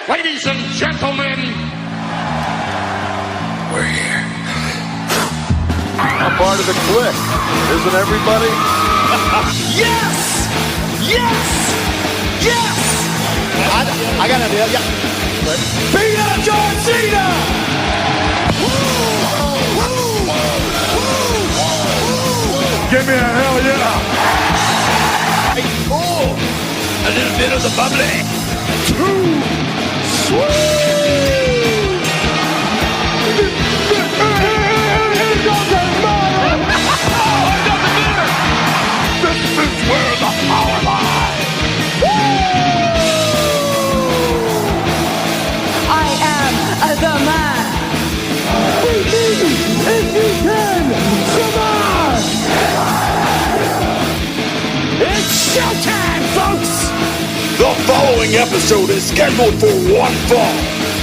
Ladies and gentlemen, we're here. I'm part of the Kliq, isn't everybody? Yes! Yes! Yes! I got an idea, yeah. Beat up John Cena! Give me a hell yeah! Oh, a little bit of the bubbly. Too sweet! This is where the power lies! I am the man. Beat me if you can! Come on! It's showtime, folks! The following episode is scheduled for one fall,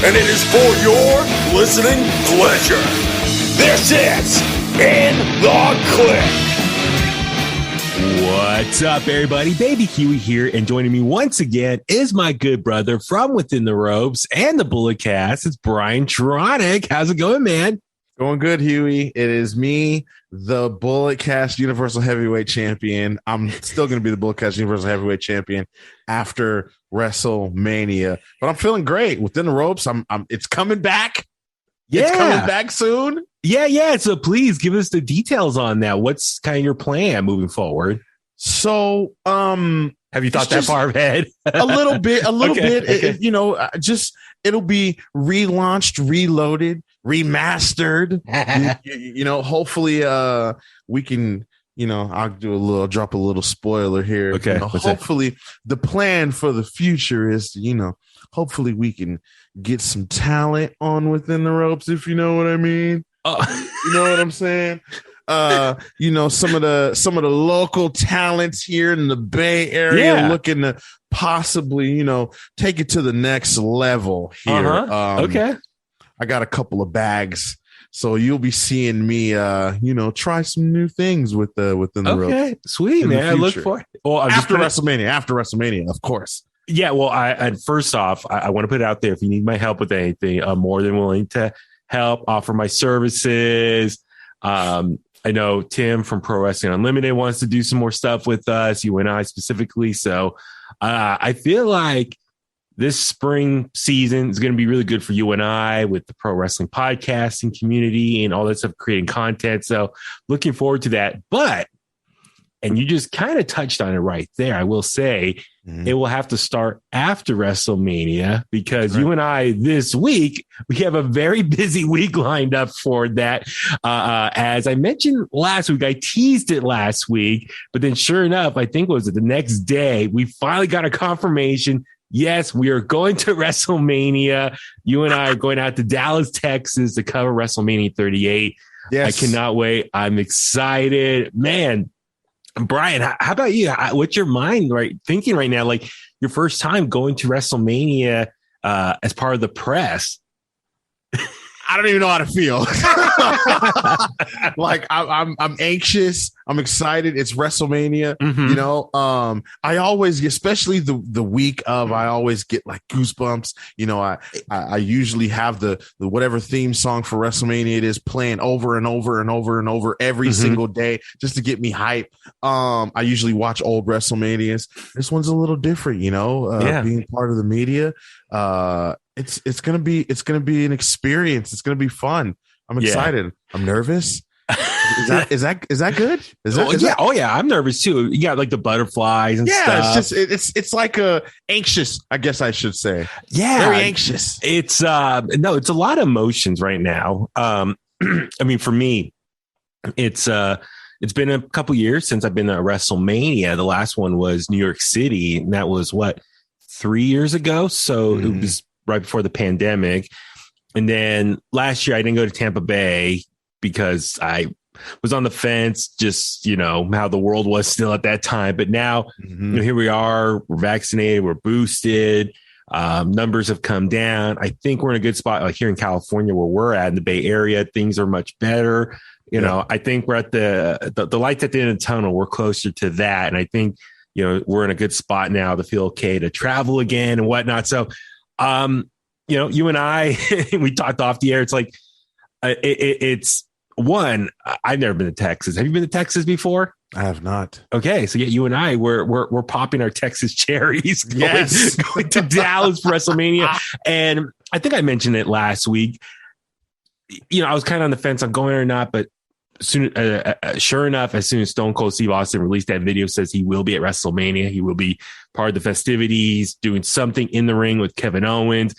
and it is for your listening pleasure. This is In The Kliq. What's up, everybody? Baby Huey here, and joining me once again is my good brother from within the ropes and the Bullet Cast. It's BrianTronic. How's it going, man? Going good, Huey. It is me, the Bullet Cast Universal Heavyweight Champion. I'm still going to be the Bullet Cast Universal Heavyweight Champion after WrestleMania, but I'm feeling great within the ropes. It's coming back. Yeah, it's coming back soon. Yeah. So please give us the details on that. What's kind of your plan moving forward? So, have you thought that far ahead? a little bit. Okay. It'll be relaunched, reloaded, remastered. Hopefully, we can. I'll drop a little spoiler here. Okay. Hopefully, the plan for the future is, hopefully we can get some talent on within the ropes, if you know what I mean. You know what I'm saying? Some of the local talents here in the Bay Area looking to possibly, take it to the next level here. Okay. I got a couple of bags, so you'll be seeing me, try some new things within the ropes. Okay, sweet, man. I look forward. Well, after WrestleMania, of course. Yeah. Well, and first off, I want to put it out there. If you need my help with anything, I'm more than willing to help, offer my services. I know Tim from Pro Wrestling Unlimited wants to do some more stuff with us, you and I specifically. So I feel like this spring season is going to be really good for you and I with the pro wrestling podcasting community and all that stuff, creating content. So looking forward to that. And you just kind of touched on it right there. I will say it will have to start after WrestleMania because you and I this week, we have a very busy week lined up for that. As I mentioned last week, I teased it last week, but then sure enough, I think it was the next day, we finally got a confirmation. Yes, we are going to WrestleMania. You and I are going out to Dallas, Texas to cover WrestleMania 38. Yes. I cannot wait. I'm excited, man. Brian, how about you? What's your mind thinking right now? Like your first time going to WrestleMania as part of the press. I don't even know how to feel. Like I'm anxious. I'm excited. It's WrestleMania. I always, especially the week of, I always get like goosebumps. I usually have the whatever theme song for WrestleMania it is playing over and over and over and over every single day just to get me hype. I usually watch old WrestleManias. This one's a little different, being part of the media. It's gonna be an experience. It's gonna be fun. I'm excited. I'm nervous. Is that good? I'm nervous too. You got like the butterflies and stuff. It's like anxious, I guess I should say. Yeah, very anxious. It's it's a lot of emotions right now. I mean, for me, it's been a couple years since I've been at WrestleMania. The last one was New York City, and that was 3 years ago. So it was right before the pandemic. And then last year I didn't go to Tampa Bay because I was on the fence, just, how the world was still at that time. But now here we are, we're vaccinated, we're boosted. Numbers have come down. I think we're in a good spot here in California where we're at in the Bay Area. Things are much better. I think we're at the lights at the end of the tunnel. We're closer to that. And I think, we're in a good spot now to feel okay to travel again and whatnot. So You and I, we talked off the air. It's like, it's one, I've never been to Texas. Have you been to Texas before? I have not. Okay, so yeah, you and I we're popping our Texas cherries, going to Dallas for WrestleMania, and I think I mentioned it last week. I was kind of on the fence on going or not, but sure enough, as soon as Stone Cold Steve Austin released that video, says he will be at WrestleMania, he will be part of the festivities, doing something in the ring with Kevin Owens.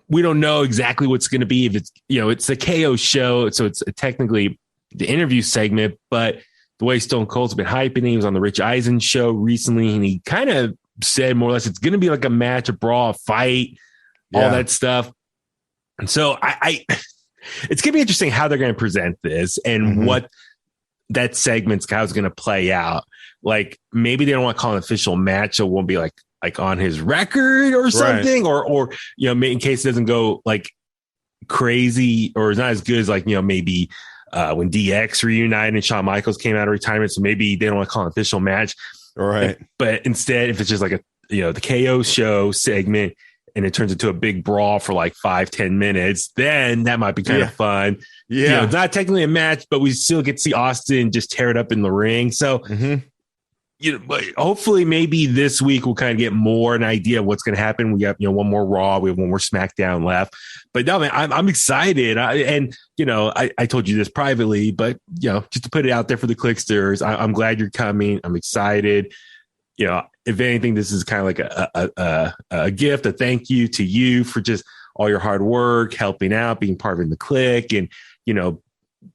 We don't know exactly what's going to be. If it's it's the KO show, so it's technically the interview segment, but the way Stone Cold's been hyping, he was on the Rich Eisen show recently, and he kind of said more or less it's going to be like a match, a brawl, a fight, all that stuff. And so it's going to be interesting how they're going to present this and what that segment's how it's going to play out. Like maybe they don't want to call an official match, so it won't be like on his record or something, or in case it doesn't go like crazy or it's not as good as maybe. When DX reunited and Shawn Michaels came out of retirement. So maybe they don't want to call an official match. Right. But instead, if it's just like the KO show segment and it turns into a big brawl for like 5-10 minutes, then that might be kind of fun. Yeah. It's not technically a match, but we still get to see Austin just tear it up in the ring. So, but hopefully maybe this week we'll kind of get more an idea of what's going to happen. We got, one more Raw, we have one more SmackDown left, but no, man, I'm excited. I told you this privately, but just to put it out there for the Kliqsters, I'm glad you're coming. I'm excited. If anything, this is kind of like a gift, a thank you to you for just all your hard work, helping out, being part of In The Kliq, and,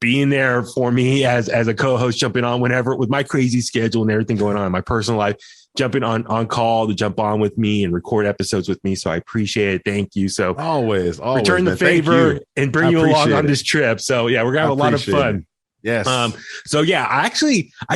being there for me as a co-host, jumping on whenever with my crazy schedule and everything going on in my personal life, jumping on call to jump on with me and record episodes with me. So I appreciate it. Thank you. So always return the favor and bring you along on this trip. So yeah, we're going to have a lot of fun. Yes. So yeah, I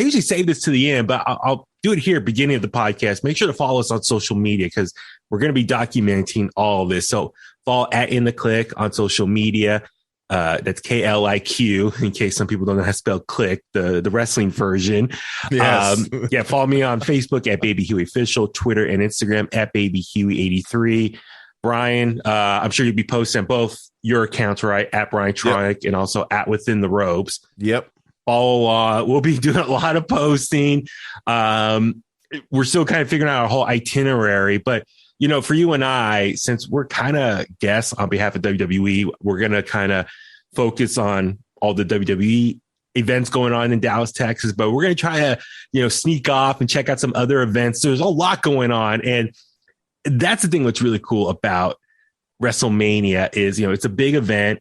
usually save this to the end, but I'll do it here, beginning of the podcast. Make sure to follow us on social media because we're going to be documenting all of this. So follow at In The Kliq on social media. That's KLIQ in case some people don't know how to spell Kliq, the wrestling version. Yes. Follow me on Facebook at Baby Huey Official, Twitter and Instagram at Baby Huey 83. Bryan, I'm sure you'll be posting on both your accounts, right? At BrianTronic and also at Within the Ropes. Yep. Follow. We'll be doing a lot of posting. We're still kind of figuring out our whole itinerary, but for you and I, since we're kind of guests on behalf of WWE, we're going to kind of focus on all the WWE events going on in Dallas, Texas, but we're going to try to, sneak off and check out some other events. There's a lot going on. And that's the thing that's really cool about WrestleMania is, it's a big event,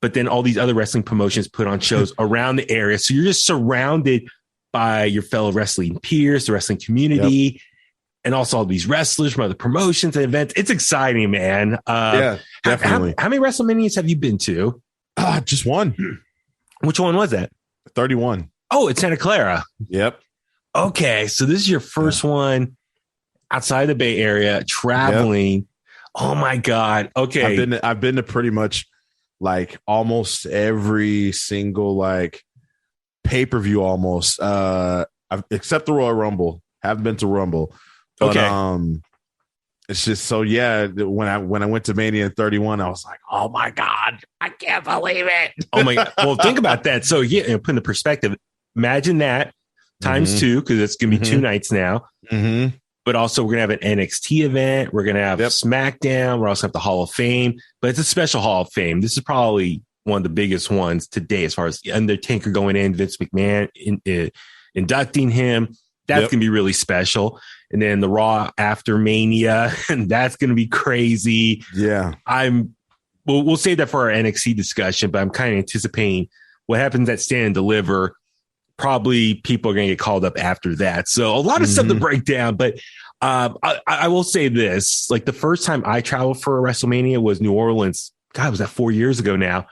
but then all these other wrestling promotions put on shows around the area. So you're just surrounded by your fellow wrestling peers, the wrestling community. Yep. And also all these wrestlers from other promotions and events. It's exciting, man. Yeah, definitely. How many WrestleManias have you been to? Just one. Which one was that? 31. Oh, it's Santa Clara. Yep. Okay, so this is your first one outside the Bay Area, traveling. Yep. Oh my God. Okay. I've been to pretty much like almost every single like pay-per-view almost. Except the Royal Rumble. Haven't been to Rumble. But, it's just so when I went to Mania 31, I was like, oh my God, I can't believe it. Oh my God. Well, think about that. So put in the perspective, imagine that times two, because it's gonna be 2 nights now. But also we're gonna have an NXT event, we're gonna have SmackDown, we're also have the Hall of Fame, but it's a special Hall of Fame. This is probably one of the biggest ones today, as far as Undertaker going in, Vince McMahon inducting him. That's going to be really special. And then the Raw after Mania, and that's going to be crazy. Yeah. We'll save that for our NXT discussion, but I'm kind of anticipating what happens at Stand and Deliver. Probably people are going to get called up after that. So a lot of stuff to break down, but I will say this, like the first time I traveled for a WrestleMania was New Orleans. God, was that 4 years ago now?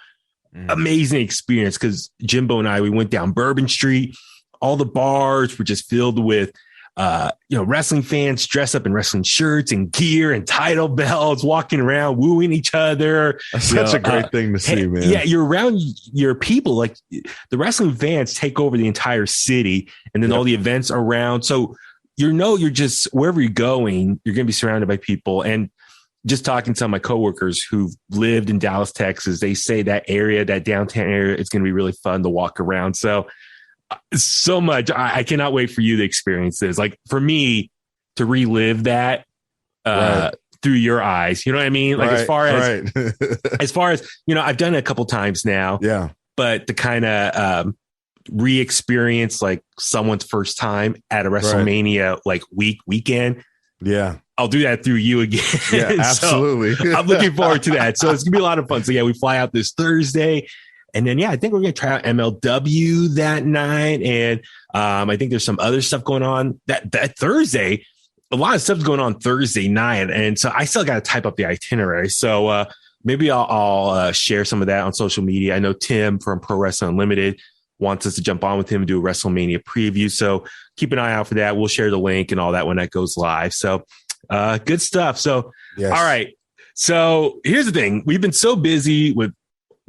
Amazing experience. Cause Jimbo and we went down Bourbon Street. All the bars were just filled with, wrestling fans dressed up in wrestling shirts and gear and title belts, walking around, wooing each other. That's such a great thing to see, man. Yeah, you're around your people. Like the wrestling fans take over the entire city, and then all the events around. So you're just wherever you're going, you're going to be surrounded by people. And just talking to some of my coworkers who've lived in Dallas, Texas, they say that area, that downtown area, is going to be really fun to walk around. So much. I cannot wait for you to experience this. Like for me to relive that through your eyes, you know what I mean? Like as far as, you know, I've done it a couple times now. Yeah. But to kind of re-experience like someone's first time at a WrestleMania like weekend. Yeah. I'll do that through you again. Yeah, absolutely. So I'm looking forward to that. So it's gonna be a lot of fun. So yeah, we fly out this Thursday. And then, I think we're going to try out MLW that night. And I think there's some other stuff going on that Thursday. A lot of stuff's going on Thursday night. And so I still got to type up the itinerary. So maybe I'll share some of that on social media. I know Tim from Pro Wrestling Unlimited wants us to jump on with him and do a WrestleMania preview. So keep an eye out for that. We'll share the link and all that when that goes live. So good stuff. So, All right. So here's the thing. We've been so busy with,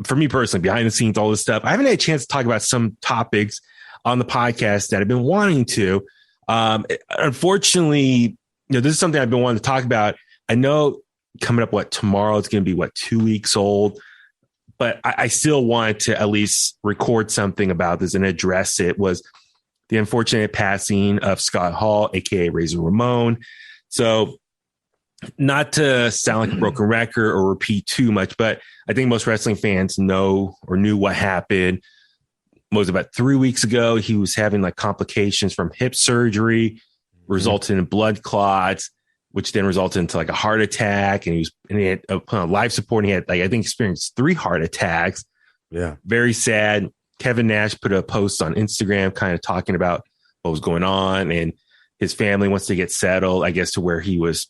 for me personally, behind the scenes, all this stuff. I haven't had a chance to talk about some topics on the podcast that I've been wanting to. Unfortunately, you know, this is something I've been wanting to talk about. I know coming up, tomorrow it's going to be 2 weeks old, but I still wanted to at least record something about this and address it. Was the unfortunate passing of Scott Hall, aka Razor Ramon. So, not to sound like a broken record or repeat too much, but I think most wrestling fans know or knew what happened. It was about 3 weeks ago. He was having like complications from hip surgery, resulting in blood clots, which then resulted into like a heart attack. And he had put on life support. And he had I think experienced 3 heart attacks. Yeah. Very sad. Kevin Nash put a post on Instagram kind of talking about what was going on, and his family wants to get settled, I guess, to where he was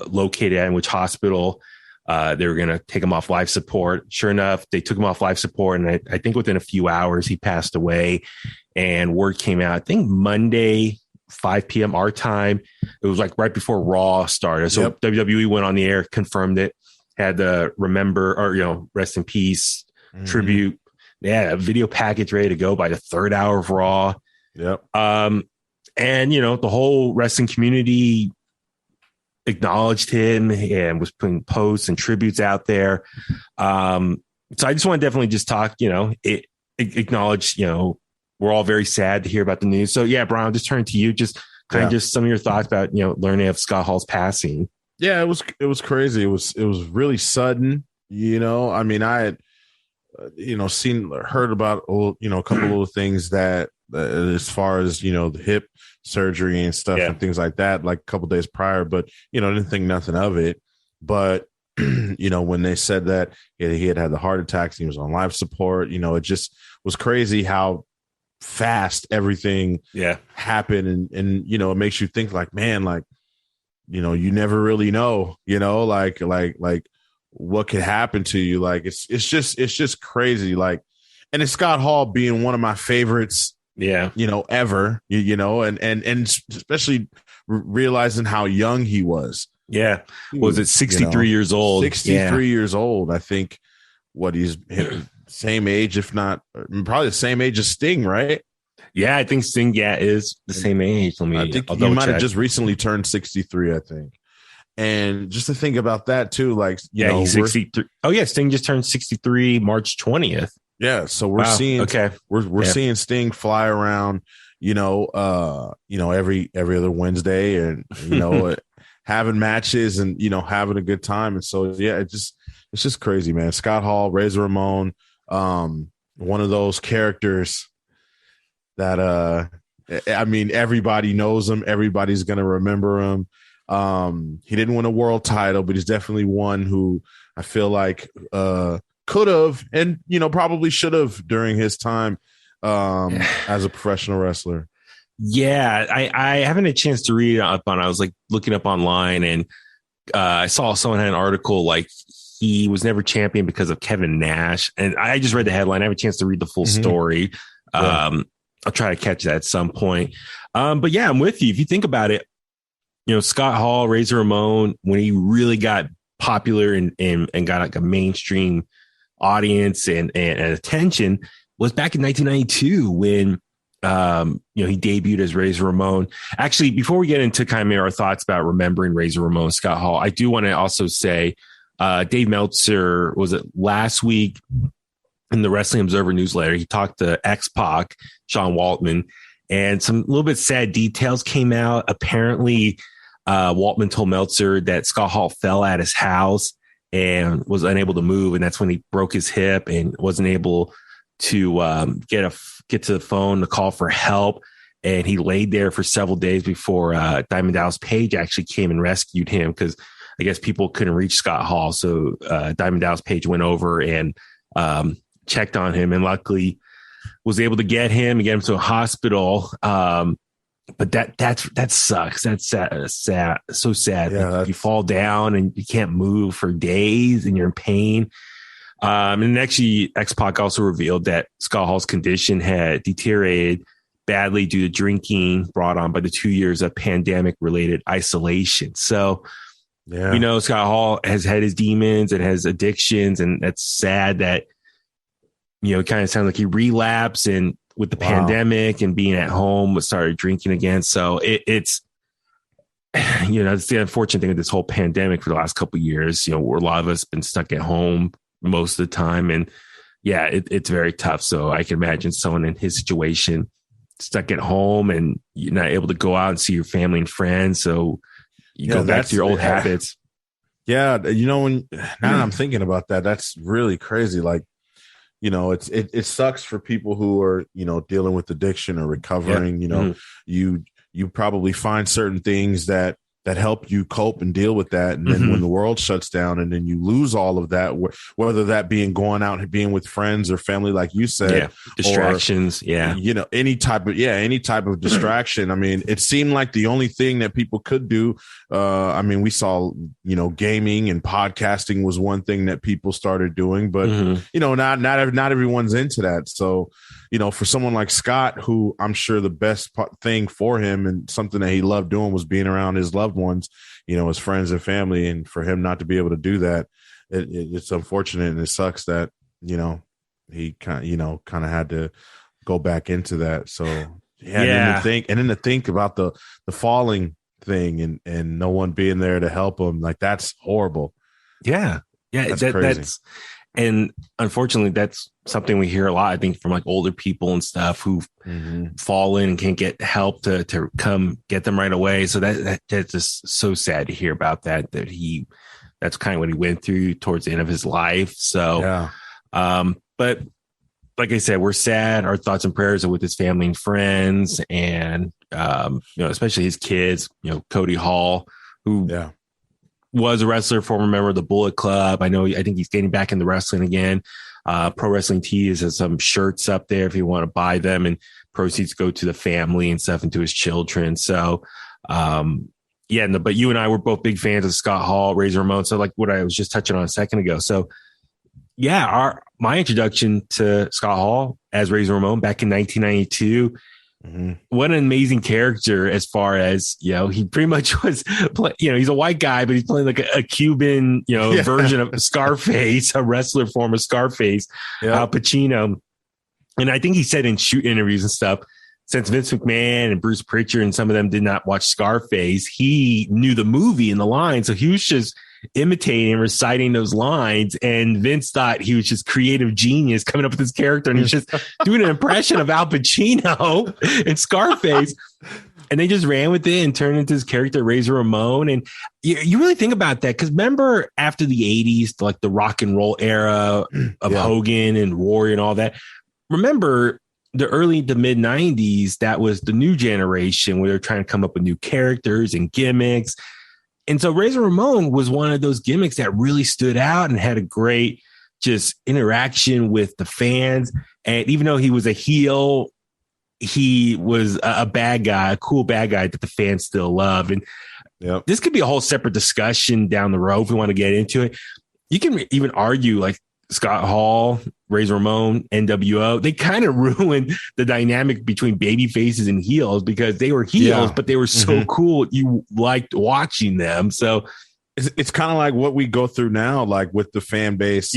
located at, in which hospital. They were going to take him off life support. Sure enough, they took him off life support. And I think within a few hours, he passed away. And word came out, I think Monday, 5 p.m. our time. It was like right before Raw started. So WWE went on the air, confirmed it, had the rest in peace tribute. They had a video package ready to go by the 3rd hour of Raw. Yep. And, you know, the whole wrestling community acknowledged him and was putting posts and tributes out there. So I just want to definitely just talk, acknowledge, we're all very sad to hear about the news. So yeah, Brian, I'll just turn to you, just kind of just some of your thoughts about, learning of Scott Hall's passing. Yeah, it was crazy. It was really sudden, I mean, I had, heard about, a couple of little things that as far as, the hip surgery and stuff and things like that, like a couple days prior, but, I didn't think nothing of it. But, when they said that he had the heart attacks, he was on life support, it just was crazy how fast everything happened. And, it makes you think like, man, like, you never really know, like what could happen to you. Like, it's just crazy. Like, and it's Scott Hall being one of my favorites, ever, and especially realizing how young he was. Yeah. Was it 63 years old? 63 years old. I think he's same age, if not probably the same age as Sting, right? Yeah, I think Sting, is the same age. I think he might have just recently turned 63, I think. And just to think about that too, like, he's 63. Oh yeah, Sting just turned 63 March 20th. Yeah, so we're seeing we're seeing Sting fly around, every other Wednesday, and having matches and having a good time. And so it's just crazy, man. Scott Hall, Razor Ramon, one of those characters that I mean, everybody knows him, everybody's gonna remember him. He didn't win a world title, but he's definitely one who I feel like could have and probably should have during his time as a professional wrestler. Yeah, I haven't had a chance to read up on. I was like looking up online, and I saw someone had an article like he was never champion because of Kevin Nash, and I just read the headline. I have a chance to read the full story. I'll try to catch that at some point. But yeah, I'm with you. If you think about it, Scott Hall, Razor Ramon, when he really got popular and got like a mainstream audience and attention was back in 1992 when He debuted as Razor Ramon. Actually, before we get into kind of our thoughts about remembering Razor Ramon, Scott Hall, I do want to also say Dave Meltzer, was it last week in the Wrestling Observer newsletter, he talked to X-Pac, Sean Waltman, and some little bit sad details came out. Apparently, Waltman told Meltzer that Scott Hall fell at his house and was unable to move, and that's when he broke his hip and wasn't able to get to the phone to call for help. And he laid there for several days before Diamond Dallas Page actually came and rescued him, because I guess people couldn't reach Scott Hall. So Diamond Dallas Page went over and checked on him, and luckily was able to get him and get him to a hospital. But that sucks. That's sad. So sad. Yeah, you fall down and you can't move for days and you're in pain. And actually, X-Pac also revealed that Scott Hall's condition had deteriorated badly due to drinking brought on by the 2 years of pandemic-related isolation. So, Scott Hall has had his demons and has addictions, and that's sad that, it kind of sounds like he relapsed, and with the pandemic and being at home, started drinking again. So it's the unfortunate thing with this whole pandemic for the last couple of years, where a lot of us been stuck at home most of the time. And it's very tough. So I can imagine someone in his situation stuck at home and you're not able to go out and see your family and friends. So you go back to your old habits. Yeah. Now that I'm thinking about that, that's really crazy. Like, it sucks for people who are, dealing with addiction or recovering. You probably find certain things that help you cope and deal with that. And then when the world shuts down and then you lose all of that, whether that being going out and being with friends or family, like you said, distractions, or, any type of distraction. I mean, it seemed like the only thing that people could do. We saw, gaming and podcasting was one thing that people started doing, but not everyone's into that. So, for someone like Scott, who I'm sure the best thing for him and something that he loved doing was being around his loved ones, his friends and family, and for him not to be able to do that, it's unfortunate, and it sucks that, he kind of had to go back into that. So and then to think about the falling thing and no one being there to help him, like, that's horrible. That's crazy. And unfortunately, that's something we hear a lot, I think, from like older people and stuff who've fallen and can't get help to come get them right away. So that's just so sad to hear about that that's kind of what he went through towards the end of his life. So, but like I said, we're sad. Our thoughts and prayers are with his family and friends, and, especially his kids, Cody Hall, who was a wrestler, former member of the Bullet Club. I think he's getting back into wrestling again. Pro Wrestling Tees has some shirts up there if you want to buy them, and proceeds go to the family and stuff and to his children. So, but you and I were both big fans of Scott Hall, Razor Ramon. So like what I was just touching on a second ago. So my introduction to Scott Hall as Razor Ramon back in 1992. What an amazing character, as far as, he pretty much was, he's a white guy, but he's playing like a Cuban, version of Scarface, a wrestler form of Scarface, Al Pacino. And I think he said in shoot interviews and stuff, since Vince McMahon and Bruce Pritchard and some of them did not watch Scarface, he knew the movie and the lines. So he was just imitating and reciting those lines, and Vince thought he was just creative genius coming up with this character, and he's just doing an impression of Al Pacino in Scarface, and they just ran with it and turned into his character Razor Ramon. And you really think about that, because remember after the 80s, like the rock and roll era of Hogan and Warrior and all that, remember the early to mid 90s, that was the new generation where they're trying to come up with new characters and gimmicks. And so Razor Ramon was one of those gimmicks that really stood out and had a great just interaction with the fans. And even though he was a heel, he was a bad guy, a cool bad guy that the fans still loved. And this could be a whole separate discussion down the road if we want to get into it. You can even argue like Scott Hall, Razor Ramon, NWO, they kind of ruined the dynamic between baby faces and heels, because they were heels, but they were so cool. You liked watching them. So it's kind of like what we go through now, like with the fan base.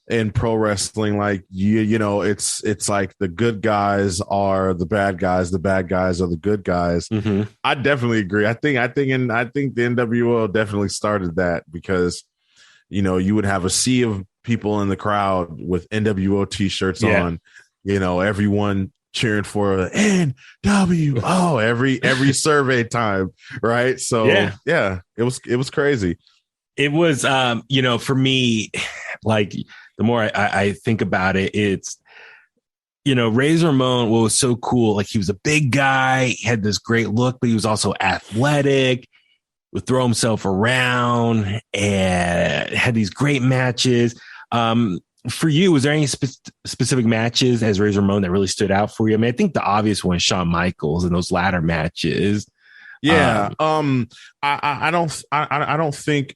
in pro wrestling, like you know, it's like the good guys are the bad guys are the good guys. I definitely agree. I think the NWO definitely started that, because you know, you would have a sea of people in the crowd with NWO t-shirts on, you know, everyone cheering for NWO every survey time, right? So yeah, it was crazy. It was you know, for me, like, the more I think about it, it's, you know, Razor Ramon, what was so cool, like, he was a big guy, he had this great look, but he was also athletic, would throw himself around, and had these great matches. For you, was there any specific matches as Razor Ramon that really stood out for you? I mean, I think the obvious one is Shawn Michaels and those ladder matches. Yeah. I don't think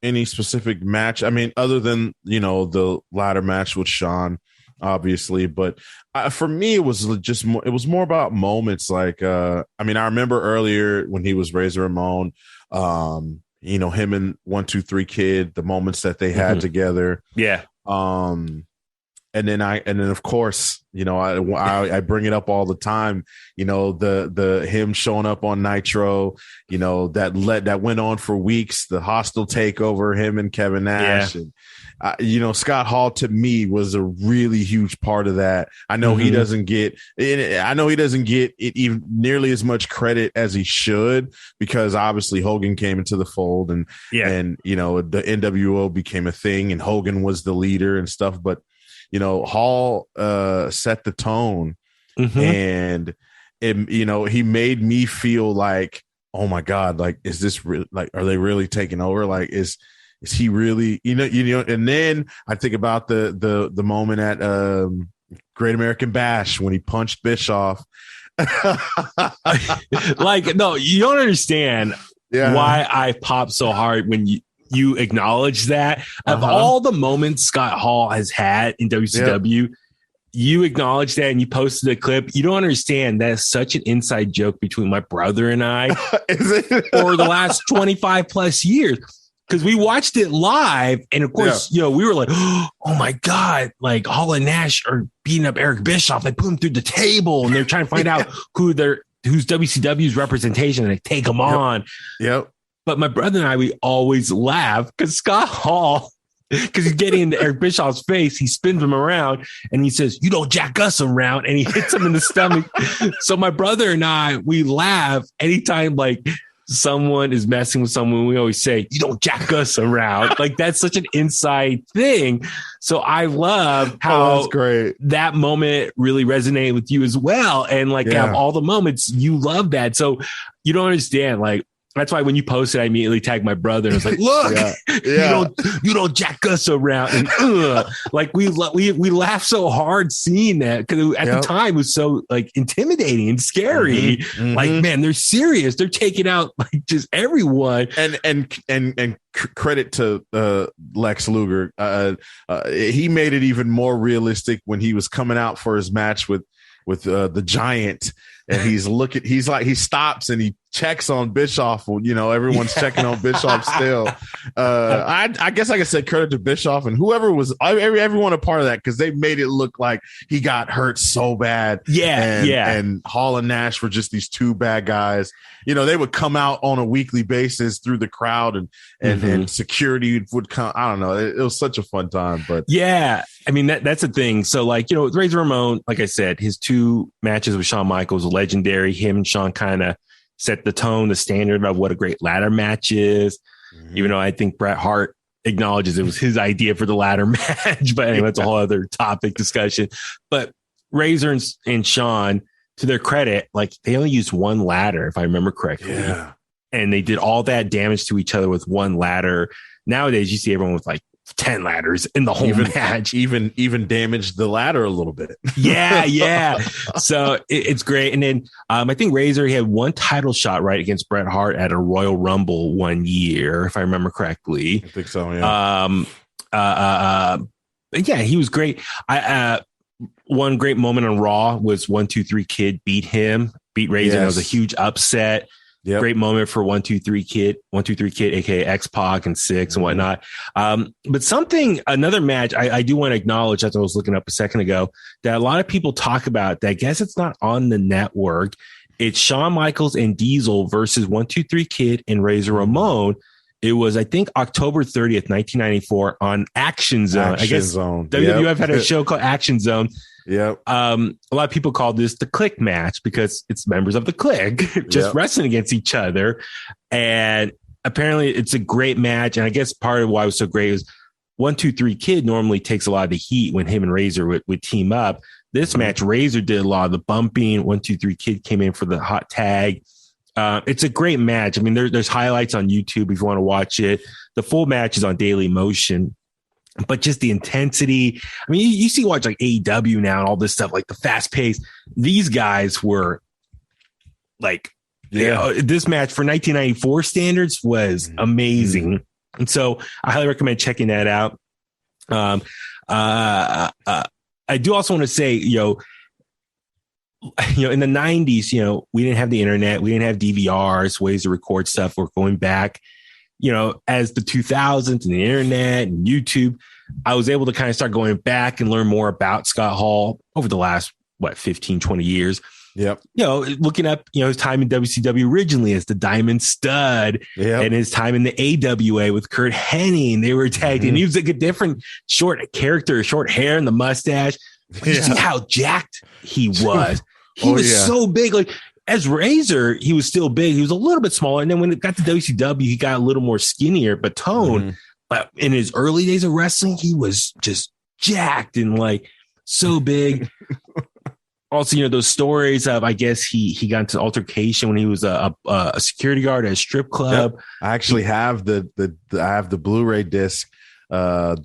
any specific match. I mean, other than, you know, the ladder match with Shawn, obviously, but for me, it was just more, it was more about moments. Like, I mean, I remember earlier when he was Razor Ramon, you know, him and 1, 2, 3 Kid, the moments that they had together. Yeah. And then of course, you know, I bring it up all the time, you know, the him showing up on Nitro, you know, that went on for weeks, the hostile takeover, him and Kevin Nash. And you know, Scott Hall to me was a really huge part of that. I know he doesn't get it even nearly as much credit as he should, because obviously Hogan came into the fold, and you know, the NWO became a thing, and Hogan was the leader and stuff. But you know, Hall set the tone, and you know, he made me feel like, oh my God, like, is this like, are they really taking over? Like, is he really, you know, and then I think about the moment at Great American Bash when he punched Bischoff. Like, no, you don't understand why I pop so hard when you acknowledge that. Of all the moments Scott Hall has had in WCW, you acknowledge that and you posted a clip. You don't understand. That's such an inside joke between my brother and I for the last 25 plus years. Because we watched it live, and of course, you know, we were like, "Oh my God!" Like, Hall and Nash are beating up Eric Bischoff. They put him through the table, and they're trying to find out who's WCW's representation, and they take him on. Yep. But my brother and I, we always laugh because Scott Hall, because he's getting into Eric Bischoff's face, he spins him around, and he says, "You don't jack us around," and he hits him in the stomach. So my brother and I, we laugh anytime, like, someone is messing with someone. We always say, "You don't jack us around." Like, that's such an inside thing. So I love how great that moment really resonated with you as well. And like, out of all the moments, you love that. So you don't understand, like, that's why when you posted, I immediately tagged my brother and I was like, "Look, you don't jack us around." And like, we laughed so hard seeing that, because at the time it was so like intimidating and scary. Like, man, they're serious. They're taking out like just everyone. And credit to Lex Luger. He made it even more realistic when he was coming out for his match with the Giant. And he stops and he checks on Bischoff. You know, everyone's checking on Bischoff still. I guess I could say credit to Bischoff and whoever was everyone a part of that, because they made it look like he got hurt so bad. And Hall and Nash were just these two bad guys. You know, they would come out on a weekly basis through the crowd, and security would come. I don't know. It was such a fun time. But yeah, I mean, that's the thing. So, like, you know, with Razor Ramon, like I said, his 2 matches with Shawn Michaels were legendary. Him and Shawn kind of set the tone, the standard of what a great ladder match is. Even though I think Bret Hart acknowledges it was his idea for the ladder match, but anyway, that's a whole other topic discussion. But Razor and Shawn, to their credit, like, they only used 1 ladder, if I remember correctly. Yeah. And they did all that damage to each other with 1 ladder. Nowadays, you see everyone with like 10 ladders in the whole match. Even damaged the ladder a little bit. Yeah. So it's great. And then I think Razor, he had 1 title shot right against Bret Hart at a Royal Rumble one year, if I remember correctly. I think so, yeah. Yeah, he was great. One great moment on Raw was 1, 2, 3 Kid beat Razor. Yes. It was a huge upset. Yep. Great moment for 1-2-3 Kid, aka X-Pac and Six and whatnot. But another match I do want to acknowledge, as I was looking up a second ago, that a lot of people talk about that I guess it's not on the network. It's Shawn Michaels and Diesel versus 1-2-3 Kid and Razor Ramon. It was, I think, October 30th, 1994 on Action Zone. I guess WWF had a show called Action Zone. Yep. A lot of people call this the Kliq match because it's members of the Kliq just wrestling against each other. And apparently it's a great match. And I guess part of why it was so great is 1-2-3 Kid normally takes a lot of the heat when him and Razor would team up. This match, Razor did a lot of the bumping. 1-2-3 Kid came in for the hot tag. It's a great match. I mean, there's highlights on YouTube if you want to watch it. The full match is on Daily Motion. But just the intensity. I mean, you see watch like AEW now and all this stuff, like the fast pace. These guys were like, this match for 1994 standards was amazing. And so I highly recommend checking that out. I do also want to say, in the 90s, we didn't have the internet. We didn't have DVRs, ways to record stuff. We're going back. As the 2000s and the internet and YouTube, I was able to kind of start going back and learn more about Scott Hall over the last, 15, 20 years. Yep. Looking up, his time in WCW originally as the Diamond Stud and his time in the AWA with Kurt Hennig. They were tagged and he was like a different short hair and the mustache. But you see how jacked he was. He was so big. Like, as Razor, he was still big. He was a little bit smaller. And then when it got to WCW, he got a little more skinnier, but toned. But in his early days of wrestling, he was just jacked and like so big. Also, those stories of, I guess he got into altercation when he was a security guard at a strip club. Yep. I actually have I have the Blu-ray disc. I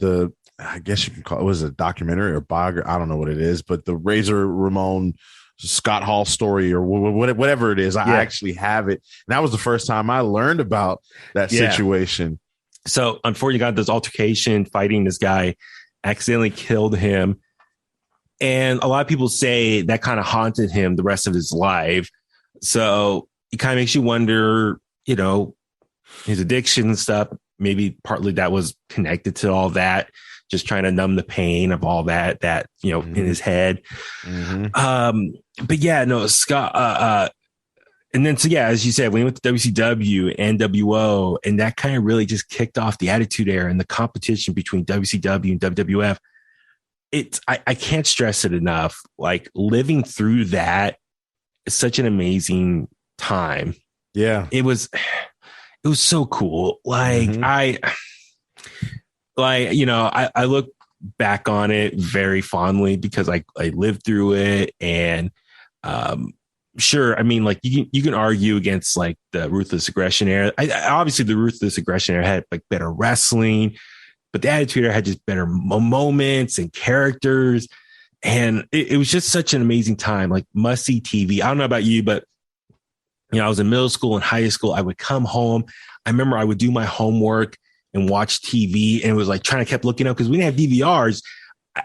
guess you can call it, was a documentary or biography. I don't know what it is, but the Razor Ramon Scott Hall story or whatever it is. I actually have it. And that was the first time I learned about that situation. So unfortunately, got this altercation fighting this guy, accidentally killed him. And a lot of people say that kind of haunted him the rest of his life. So it kind of makes you wonder, his addiction and stuff, maybe partly that was connected to all that, just trying to numb the pain of all that, in his head. But Scott, and then, as you said, when he went to WCW, NWO, and that kind of really just kicked off the Attitude Era and the competition between WCW and WWF. I can't stress it enough. Like, living through that is such an amazing time. Yeah. It was so cool. Like, I look back on it very fondly because I lived through it. And sure, I mean, like you can argue against like the Ruthless Aggression Era. Obviously the Ruthless Aggression Era had like better wrestling, but the Attitude Era had just better moments and characters. And it was just such an amazing time, like must see TV. I don't know about you, but I was in middle school and high school. I would come home. I remember I would do my homework and watch TV, and it was like trying to keep looking up because we didn't have DVRs,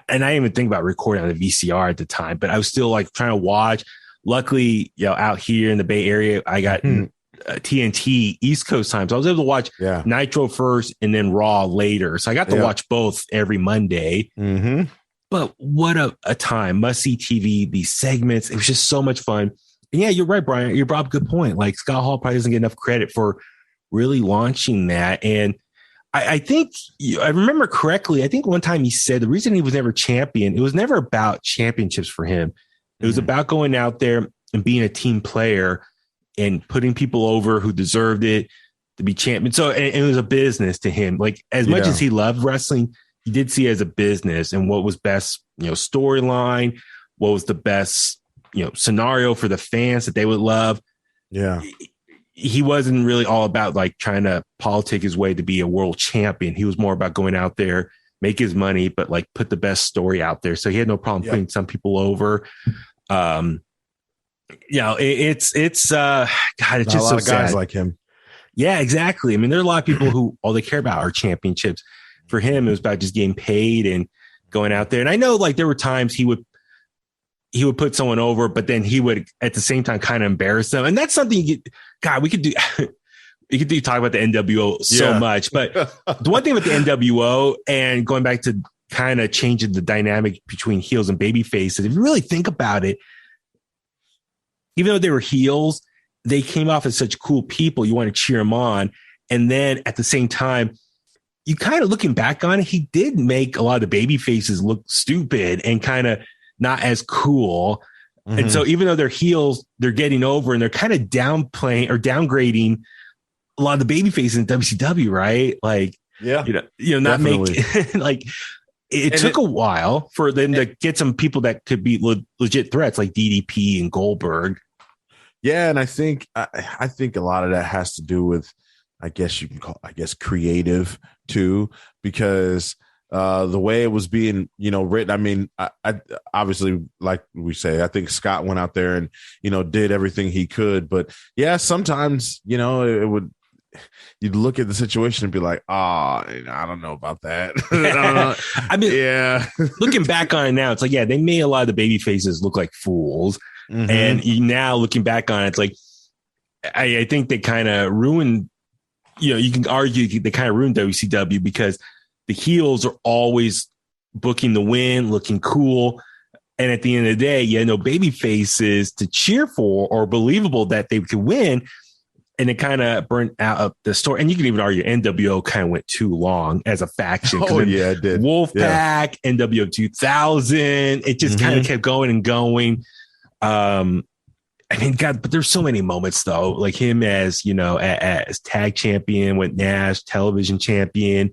and I didn't even think about recording on the VCR at the time, but I was still like trying to watch. Luckily, out here in the Bay Area, I got TNT East Coast time, so I was able to watch Nitro first and then Raw later. So I got to watch both every Monday. But what a time. Must see TV, these segments. It was just so much fun. And yeah, you're right, Brian. You brought up a good point. Like, Scott Hall probably doesn't get enough credit for really launching that. And I think I remember correctly. I think one time he said the reason he was never champion, it was never about championships for him. It was about going out there and being a team player and putting people over who deserved it to be champion. So and it was a business to him. Like, as much as he loved wrestling, he did see it as a business and what was best, storyline, what was the best, scenario for the fans that they would love. Yeah. He wasn't really all about like trying to politic his way to be a world champion. He was more about going out there, make his money, but like put the best story out there. So he had no problem putting some people over. It's God, it's just a lot so of guys sad. like him. Yeah, exactly. I mean, there are a lot of people who all they care about are championships. For him, it was about just getting paid and going out there. And I know like there were times he would he would put someone over, but then he would at the same time kind of embarrass them. And that's something we could do. We could talk about the NWO so much, but the one thing with the NWO and going back to kind of changing the dynamic between heels and baby faces, if you really think about it, even though they were heels, they came off as such cool people. You want to cheer them on. And then at the same time, you kind of looking back on it, he did make a lot of the baby faces look stupid and kind of not as cool. Mm-hmm. And so even though they're heels, they're getting over and they're kind of downplaying or downgrading a lot of the baby faces in WCW, right? Like, not make like it took a while for them to get some people that could be legit threats like DDP and Goldberg. Yeah. And I think a lot of that has to do with, I guess you can call, creative too, because the way it was being, written. I mean, I obviously, like we say, I think Scott went out there and, did everything he could. But yeah, sometimes, it would, you'd look at the situation and be like, I don't know about that. I mean, looking back on it now, it's like, they made a lot of the baby faces look like fools. Mm-hmm. And now looking back on it, it's like, I think they kind of ruined, you can argue they kind of ruined WCW because the heels are always booking the win, looking cool. And at the end of the day, no baby faces to cheer for or believable that they could win. And it kind of burnt out the story. And you can even argue NWO kind of went too long as a faction. Oh, yeah, it did. Wolfpack, NWO 2000. It just kind of kept going and going. I mean, God, but there's so many moments though, like him as, as tag champion with Nash, television champion,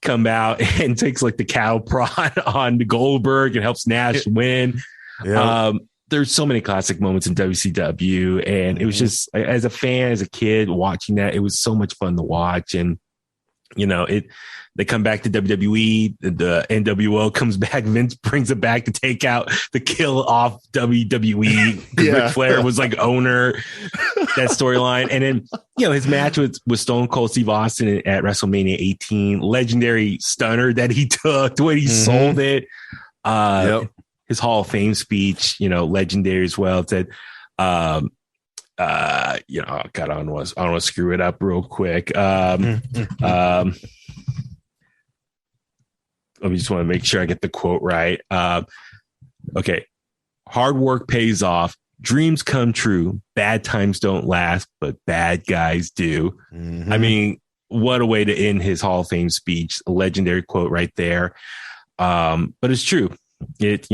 come out and takes like the cow prod on the Goldberg and helps Nash win. Yeah. There's so many classic moments in WCW, and it was just, as a fan, as a kid watching that, it was so much fun to watch. And, they come back to WWE, the NWO comes back, Vince brings it back to take out the kill off WWE. Ric Flair was like owner, that storyline. And then, his match with Stone Cold Steve Austin at WrestleMania 18, legendary stunner that he took, the way he sold it. His Hall of Fame speech, legendary as well. It said, God, I don't want to screw it up real quick. I just want to make sure I get the quote right. Okay. Hard work pays off. Dreams come true. Bad times don't last, but bad guys do. Mm-hmm. I mean, what a way to end his Hall of Fame speech. A legendary quote right there. But it's true. It's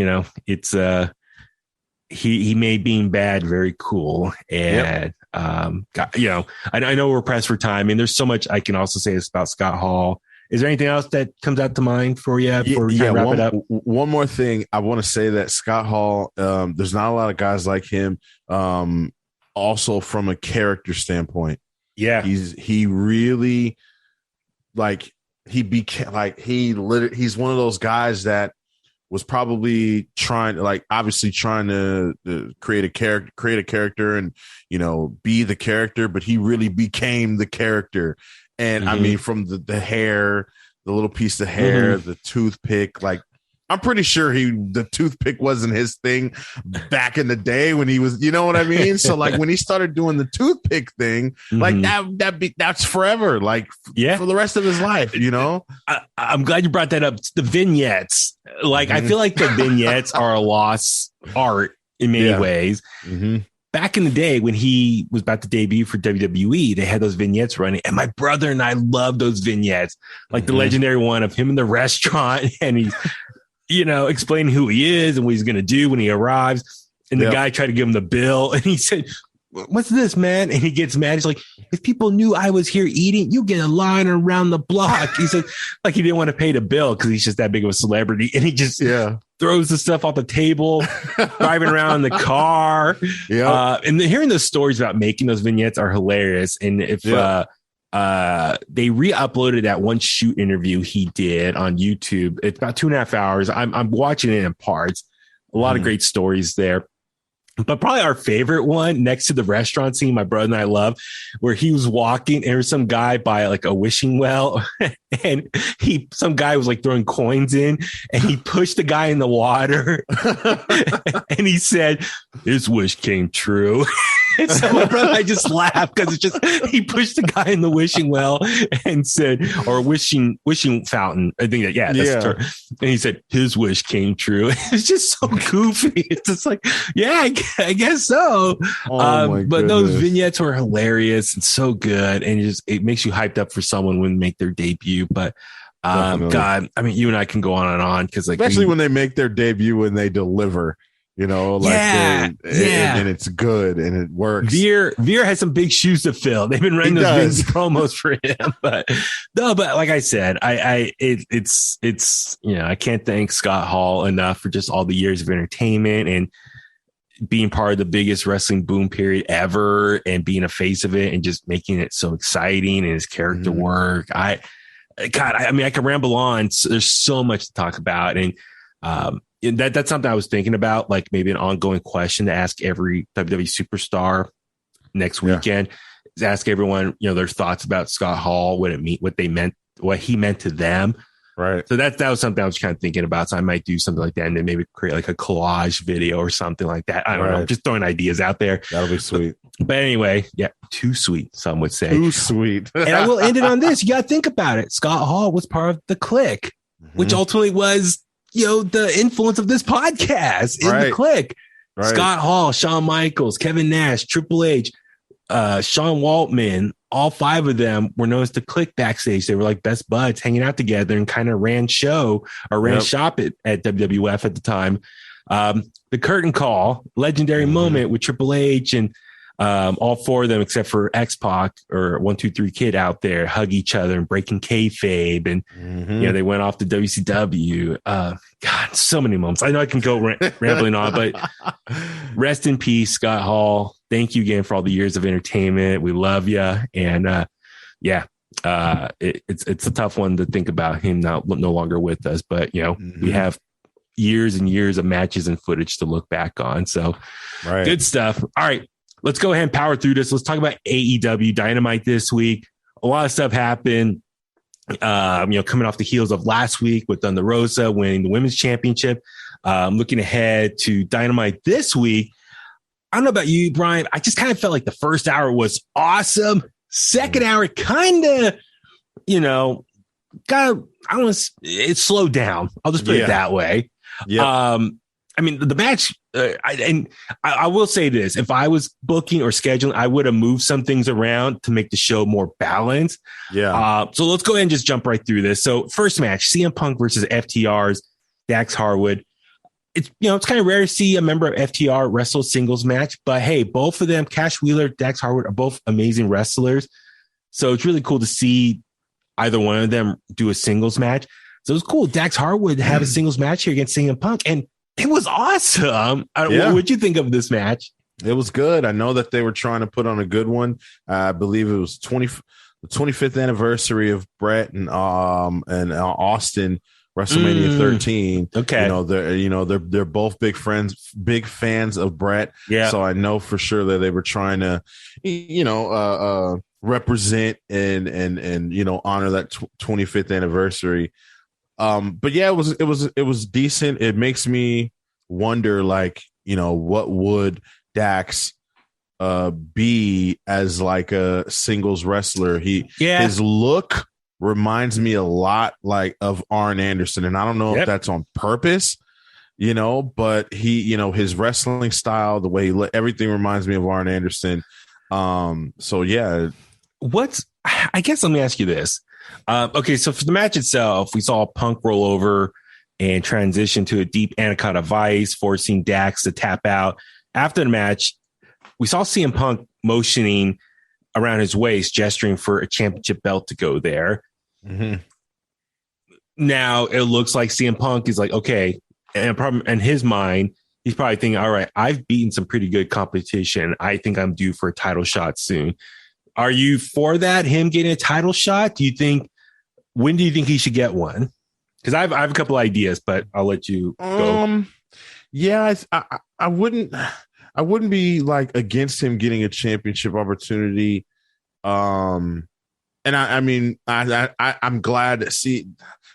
he made being bad very cool. And I know we're pressed for time. And there's so much I can also say about Scott Hall. Is there anything else that comes out to mind for you before we wrap it up? One more thing. I want to say that Scott Hall, there's not a lot of guys like him. Also from a character standpoint. Yeah. He really he's one of those guys that was probably trying to create a character and, be the character, but he really became the character. And I mean, from the hair, the little piece of hair, the toothpick, I'm pretty sure the toothpick wasn't his thing back in the day when he was, you know what I mean? So when he started doing the toothpick thing, that's forever, for the rest of his life, I'm glad you brought that up. The vignettes, I feel like the vignettes are a lost art in many ways. Mm-hmm. Back in the day when he was about to debut for WWE, they had those vignettes running, and my brother and I loved those vignettes, the legendary one of him in the restaurant and he's, explaining who he is and what he's going to do when he arrives. And the guy tried to give him the bill and he said, "What's this, man?" And he gets mad. He's like, "If people knew I was here eating, you get a line around the block." He said, he didn't want to pay the bill because he's just that big of a celebrity. And he just throws the stuff off the table, driving around in the car. And hearing those stories about making those vignettes are hilarious. And if they re-uploaded that one shoot interview he did on YouTube, it's about 2.5 hours. I'm watching it in parts. A lot of great stories there. But probably our favorite one next to the restaurant scene my brother and I love, where he was walking and there was some guy by like a wishing well and some guy was like throwing coins in and he pushed the guy in the water and he said, his wish came true. And so my brother and I just laughed because it's just, he pushed the guy in the wishing well and said, or wishing fountain. I think that, that's the term. And he said, his wish came true. It's just so goofy. It's just like, yeah, I guess so. But those vignettes were hilarious and so good. And it makes you hyped up for someone when they make their debut. But God, I mean, you and I can go on and on because like, especially when they make their debut and they deliver. You know, like and it's good and it works. Veer has some big shoes to fill. They've been running those big promos for him, but like I said, it's I can't thank Scott Hall enough for just all the years of entertainment and being part of the biggest wrestling boom period ever and being a face of it and just making it so exciting and his character work. I mean, I can ramble on. So there's so much to talk about and that's something I was thinking about, like maybe an ongoing question to ask every WWE superstar next weekend is ask everyone, their thoughts about Scott Hall, what he meant to them. Right. So that was something I was kind of thinking about. So I might do something like that and then maybe create like a collage video or something like that. I don't know. I'm just throwing ideas out there. That'll be sweet. But anyway, too sweet, some would say. Too sweet. And I will end it on this. You got to think about it. Scott Hall was part of the Kliq, which ultimately was the influence of this podcast in the Kliq. Right. Scott Hall, Shawn Michaels, Kevin Nash, Triple H, Sean Waltman, all five of them were known as the Kliq backstage. They were like best buds hanging out together and kind of ran shop at WWF at the time. The curtain call, legendary moment with Triple H and all four of them except for X-Pac or 123 Kid out there hug each other and breaking kayfabe and they went off to WCW. God, so many moments. I know I can go rambling on, but rest in peace, Scott Hall. Thank you again for all the years of entertainment. We love you, and it's a tough one to think about him no longer with us. But we have years and years of matches and footage to look back on. So good stuff. All right. Let's go ahead and power through this. Let's talk about AEW Dynamite this week. A lot of stuff happened, coming off the heels of last week with Thunder Rosa winning the women's championship. Looking ahead to Dynamite this week. I don't know about you, Brian. I just kind of felt like the first hour was awesome. Second hour, kind of, it slowed down. I'll just put it that way. Yeah. I mean, the match, I will say this. If I was booking or scheduling, I would have moved some things around to make the show more balanced. Yeah. So let's go ahead and just jump right through this. So first match, CM Punk versus FTR's Dax Harwood. It's kind of rare to see a member of FTR wrestle a singles match, but hey, both of them, Cash Wheeler, Dax Harwood, are both amazing wrestlers. So it's really cool to see either one of them do a singles match. So it was cool. Dax Harwood have a singles match here against CM Punk, and it was awesome. What would you think of this match? It was good. I know that they were trying to put on a good one. I believe it was the 25th anniversary of Brett and Austin, WrestleMania 13. Okay. They're both big fans of Brett. Yeah. So I know for sure that they were trying to, represent and honor that 25th anniversary. But yeah, it was decent. It makes me wonder, what would Dax be as like a singles wrestler? His look reminds me a lot of Arn Anderson, and I don't know if that's on purpose, but his wrestling style, the way everything reminds me of Arn Anderson. So yeah. I guess let me ask you this. Okay, so for the match itself, we saw Punk roll over and transition to a deep Anaconda Vice, forcing Dax to tap out. After the match, we saw CM Punk motioning around his waist, gesturing for a championship belt to go there. Mm-hmm. Now it looks like CM Punk is like, okay, and probably in his mind, he's probably thinking, all right, I've beaten some pretty good competition. I think I'm due for a title shot soon. Are you for that, him getting a title shot? When do you think he should get one? Because I have a couple ideas, but I'll let you go. Yeah, I wouldn't. I wouldn't be like against him getting a championship opportunity. And I'm glad to see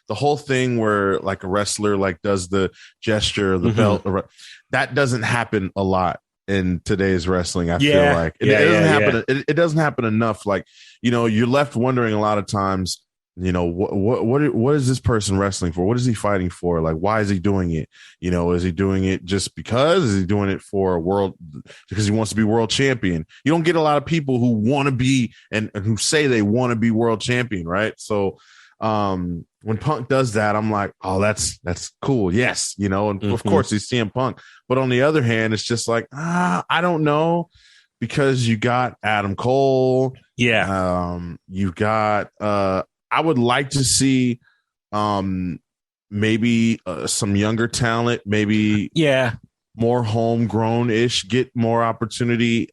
the whole thing where like a wrestler like does the gesture of the belt. That doesn't happen a lot in today's wrestling. I feel like it doesn't happen. It doesn't happen enough. Like, you know, you're left wondering a lot of times, you know, what is this person wrestling for? What is he fighting for? Like, why is he doing it? You know, is he doing it just because? Is he doing it for a world because he wants to be world champion? You don't get a lot of people who want to be and who say they want to be world champion, right? So when Punk does that, I'm like, oh, that's cool. Yes, you know, and of course he's CM Punk. But on the other hand, it's just like, I don't know, because you got Adam Cole. Yeah. You got I would like to see maybe some younger talent, maybe more homegrown-ish, get more opportunity,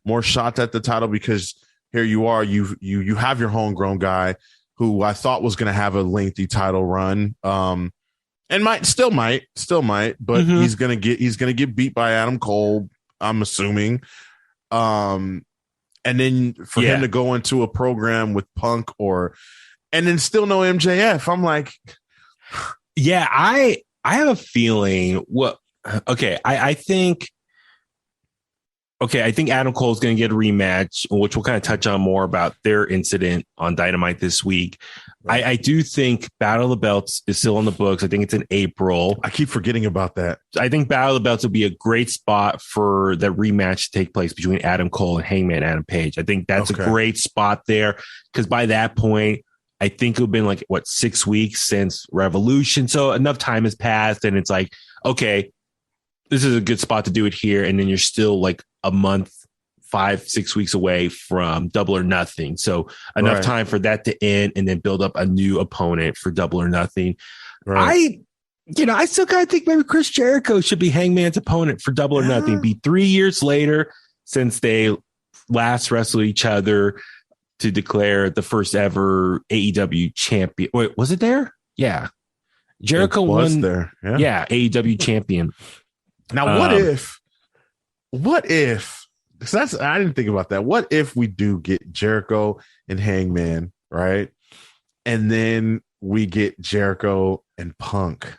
more shots at the title, because here you are, you have your homegrown guy who I thought was going to have a lengthy title run, and still might, but he's gonna get beat by Adam Cole, I'm assuming, and then for him to go into a program with Punk and then still no MJF, I'm like, I have a feeling. I think Adam Cole is going to get a rematch, which we'll kind of touch on more about their incident on Dynamite this week. Right. I do think Battle of the Belts is still on the books. I think it's in April. I keep forgetting about that. I think Battle of the Belts would be a great spot for the rematch to take place between Adam Cole and Hangman Adam Page. I think that's a great spot there, because by that point, I think it would have been like, 6 weeks since Revolution. So enough time has passed, and it's like, okay, this is a good spot to do it here. And then you're still like a month, 5-6 weeks away from Double or Nothing. So enough time for that to end and then build up a new opponent for Double or Nothing. Right. I still kind of think maybe Chris Jericho should be Hangman's opponent for Double or Nothing. Be 3 years later since they last wrestled each other to declare the first ever AEW champion. Wait, was it there? Yeah. Jericho won there. Yeah. AEW champion. Now, what if, because I didn't think about that. What if we do get Jericho and Hangman, right? And then we get Jericho and Punk.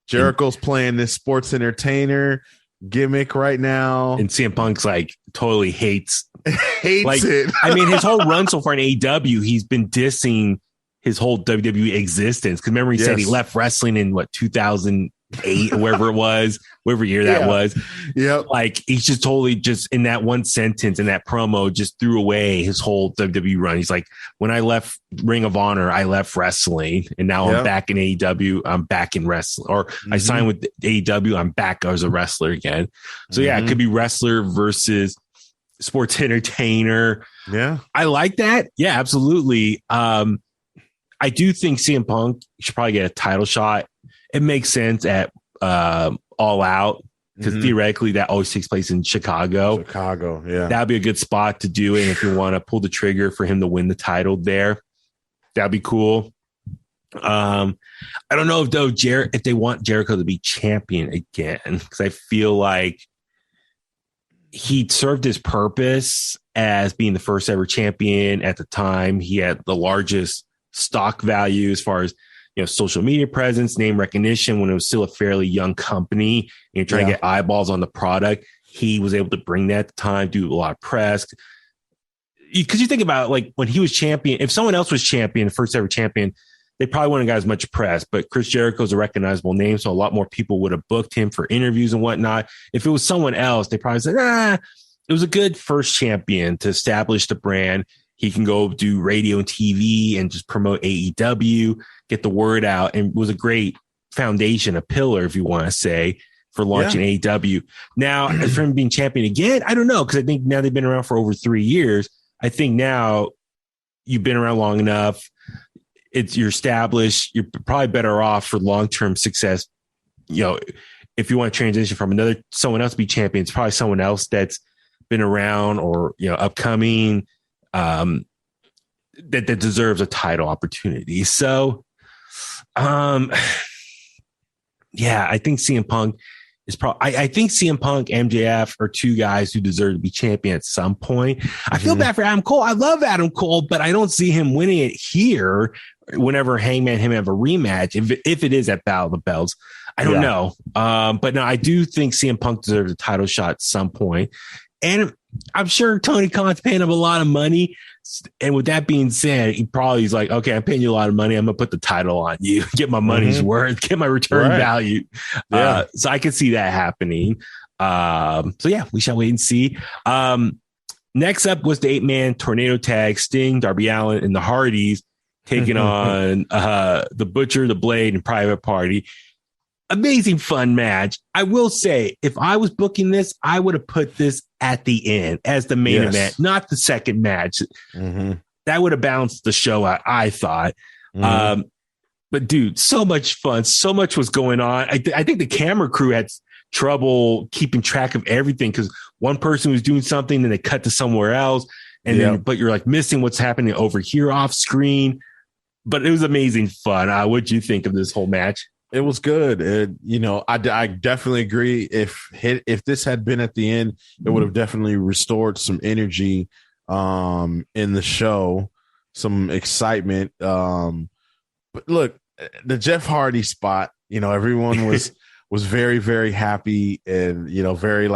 Jericho's playing this sports entertainer gimmick right now, and CM Punk's like totally hates it. I mean, his whole run so far in AEW, he's been dissing his whole WWE existence. Because remember, he said he left wrestling in 2008 or wherever it was, whatever year that was. Yeah, like he's just totally just in that one sentence in that promo just threw away his whole WWE run. He's like, when I left Ring of Honor, I left wrestling, and now I'm back in AEW. I'm back in wrestling, or I signed with AEW. I'm back as a wrestler again. So it could be wrestler versus sports entertainer. Yeah, I like that. Yeah, absolutely. I do think CM Punk should probably get a title shot. It makes sense at All Out, because theoretically that always takes place in Chicago. Yeah. That'd be a good spot to do it. If you want to pull the trigger for him to win the title there, that'd be cool. I don't know if they want Jericho to be champion again, because I feel like he served his purpose as being the first ever champion. At the time, he had the largest stock value as far as social media presence, name recognition, when it was still a fairly young company and you're trying to get eyeballs on the product. He was able to bring that at the time, do a lot of press. Because you think about like when he was champion, if someone else was champion, first ever champion, they probably wouldn't have got as much press. But Chris Jericho is a recognizable name, so a lot more people would have booked him for interviews and whatnot. If it was someone else, they probably said, it was a good first champion to establish the brand. He can go do radio and TV and just promote AEW, get the word out, and was a great foundation, a pillar, if you want to say, for launching AEW. Now, as for him being champion again, I don't know, because I think now they've been around for over 3 years. I think now you've been around long enough. You're established. You're probably better off for long-term success. If you want to transition from someone else to be champion, it's probably someone else that's been around or upcoming. That deserves a title opportunity. So, I think CM Punk, is probably, I think CM Punk, MJF are two guys who deserve to be champion at some point. I feel bad for Adam Cole. I love Adam Cole, but I don't see him winning it here whenever Hangman him have a rematch. If it is at Battle of the Belts, I don't know. But no, I do think CM Punk deserves a title shot at some point. And I'm sure Tony Khan's paying him a lot of money. And with that being said, he probably is like, okay, I'm paying you a lot of money. I'm going to put the title on you, get my money's worth, get my return value. So I can see that happening. So yeah, we shall wait and see. Next up was the 8-man tornado tag, Sting, Darby Allin, and the Hardys taking on the Butcher, the Blade, and Private Party. Amazing fun match. I will say, if I was booking this, I would have put this at the end as the main event, not the second match. That would have balanced the show out, I thought. But dude, so much fun. So much was going on. I think the camera crew had trouble keeping track of everything because one person was doing something, then they cut to somewhere else. And then, but you're like missing what's happening over here off screen. But it was amazing fun. What'd you think of this whole match? It was good. I definitely agree. If this had been at the end, it would have definitely restored some energy in the show, some excitement. But look, the Jeff Hardy spot, everyone was very, very happy and, very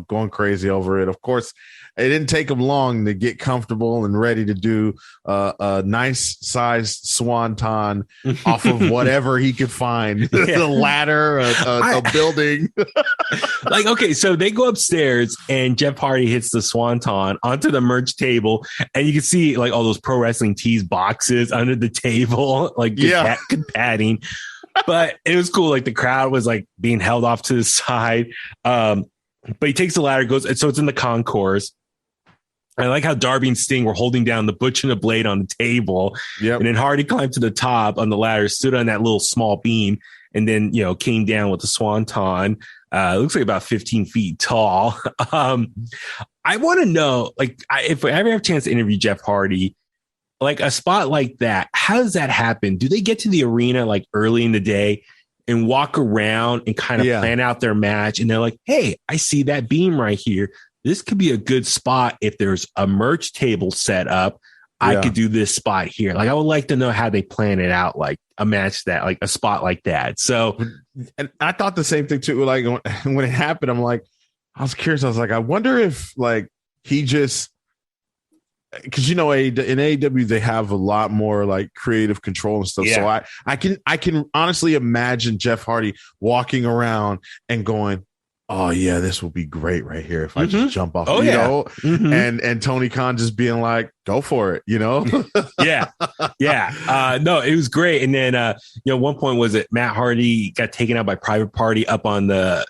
going crazy over it. Of course, it didn't take him long to get comfortable and ready to do a nice sized swanton off of whatever he could find, the ladder, a building. Okay, so they go upstairs and Jeff Hardy hits the swanton onto the merch table, and you can see like all those pro wrestling tees boxes under the table, like good padding. But it was cool. Like the crowd was like being held off to the side. But he takes the ladder, goes, so it's in the concourse. I like how Darby and Sting were holding down the Butcher and the Blade on the table. And then Hardy climbed to the top on the ladder, stood on that little small beam, and then, came down with the swanton. It looks like about 15 feet tall. I want to know, if I ever have a chance to interview Jeff Hardy, like a spot like that, how does that happen? Do they get to the arena like early in the day and walk around and kind of plan out their match? And they're like, hey, I see that beam right here. This could be a good spot. If there's a merch table set up, I could do this spot here. Like, I would like to know how they plan it out, like a match that, like a spot like that. So, and I thought the same thing too. Like when it happened, I was curious. I was like, I wonder if like he just, because in AEW they have a lot more like creative control and stuff. So I can honestly imagine Jeff Hardy walking around and going, oh yeah, this will be great right here if I just jump off. And Tony Khan just being like, go for it, No, it was great. And then one point was that Matt Hardy got taken out by Private Party up on the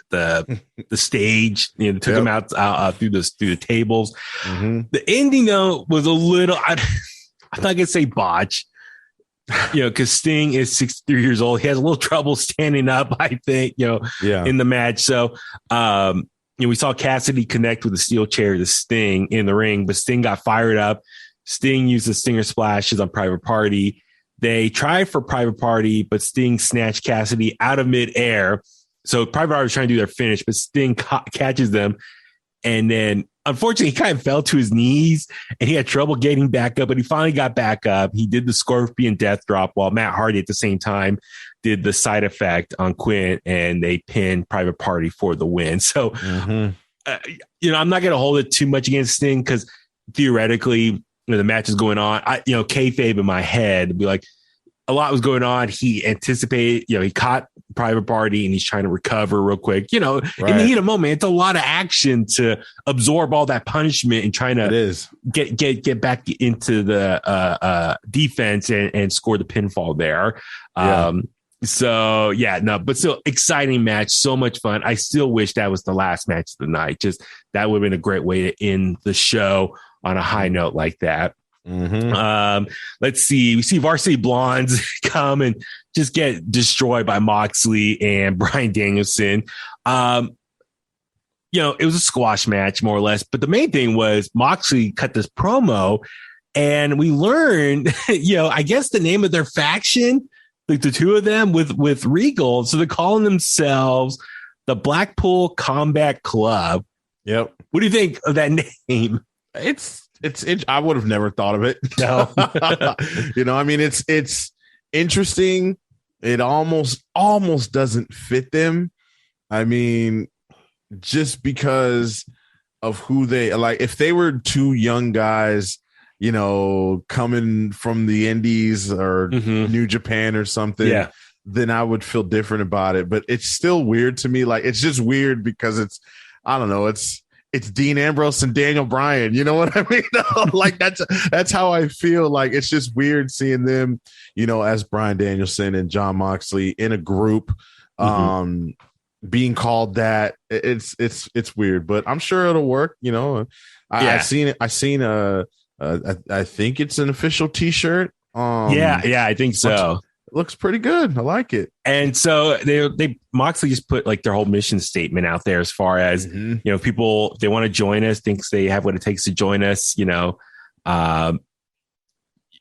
stage. Took him out through the tables. The ending though was a little, I'm not gonna say botch. Because Sting is 63 years old. He has a little trouble standing up, I think, in the match. So, we saw Cassidy connect with the steel chair to Sting in the ring, but Sting got fired up. Sting used the Stinger splashes on Private Party. They tried for Private Party, but Sting snatched Cassidy out of midair. So Private Party was trying to do their finish, but Sting catches them. And then, unfortunately, he kind of fell to his knees and he had trouble getting back up, but he finally got back up. He did the Scorpion Death Drop while Matt Hardy at the same time did the side effect on Quinn, and they pinned Private Party for the win. So, I'm not going to hold it too much against Sting because theoretically, the match is going on. Kayfabe in my head would be like, a lot was going on. He anticipated, he caught Private Party and he's trying to recover real quick. In the heat of the moment, it's a lot of action to absorb all that punishment and trying to get back into the defense and score the pinfall there. But still exciting match. So much fun. I still wish that was the last match of the night. Just that would have been a great way to end the show on a high note like that. Let's see. We see Varsity Blondes come and just get destroyed by Moxley and Bryan Danielson. It was a squash match more or less, but the main thing was Moxley cut this promo and we learned, I guess the name of their faction, like the two of them with Regal. So they're calling themselves the Blackpool Combat Club. Yep. What do you think of that name? It's I would have never thought of it. No. I mean, it's interesting. It almost doesn't fit them. I mean, just because of who they like. If they were two young guys, coming from the Indies or New Japan or something, then I would feel different about it. But it's still weird to me. Like, it's just weird because I don't know. It's Dean Ambrose and Daniel Bryan. You know what I mean? Like, that's how I feel. Like, it's just weird seeing them, as Bryan Danielson and Jon Moxley in a group, being called that. It's weird, but I'm sure it'll work. I've seen it. I think it's an official T-shirt. I think so. It looks pretty good. I like it. And so they Moxley just put like their whole mission statement out there as far as people, they want to join us, thinks they have what it takes to join us.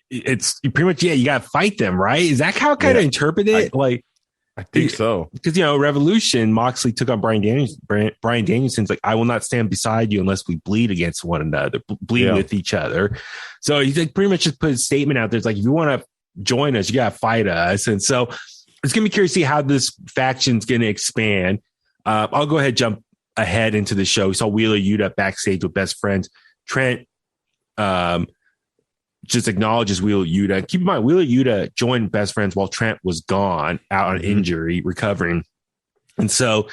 It's pretty much you got to fight them, right? Is that how I kind of interpret it? I think so. Because, Revolution, Moxley took on Bryan Danielson's like, I will not stand beside you unless we bleed against one another, bleed with each other. So he's like pretty much just put a statement out there. It's like, if you want to join us, you got to fight us. And so it's going to be curious to see how this faction's going to expand. I'll go ahead, jump ahead into the show. We saw Wheeler Yuta backstage with best friends. Trent just acknowledges Wheeler Yuta. Keep in mind, Wheeler Yuta joined best friends while Trent was gone, out on injury, recovering. And so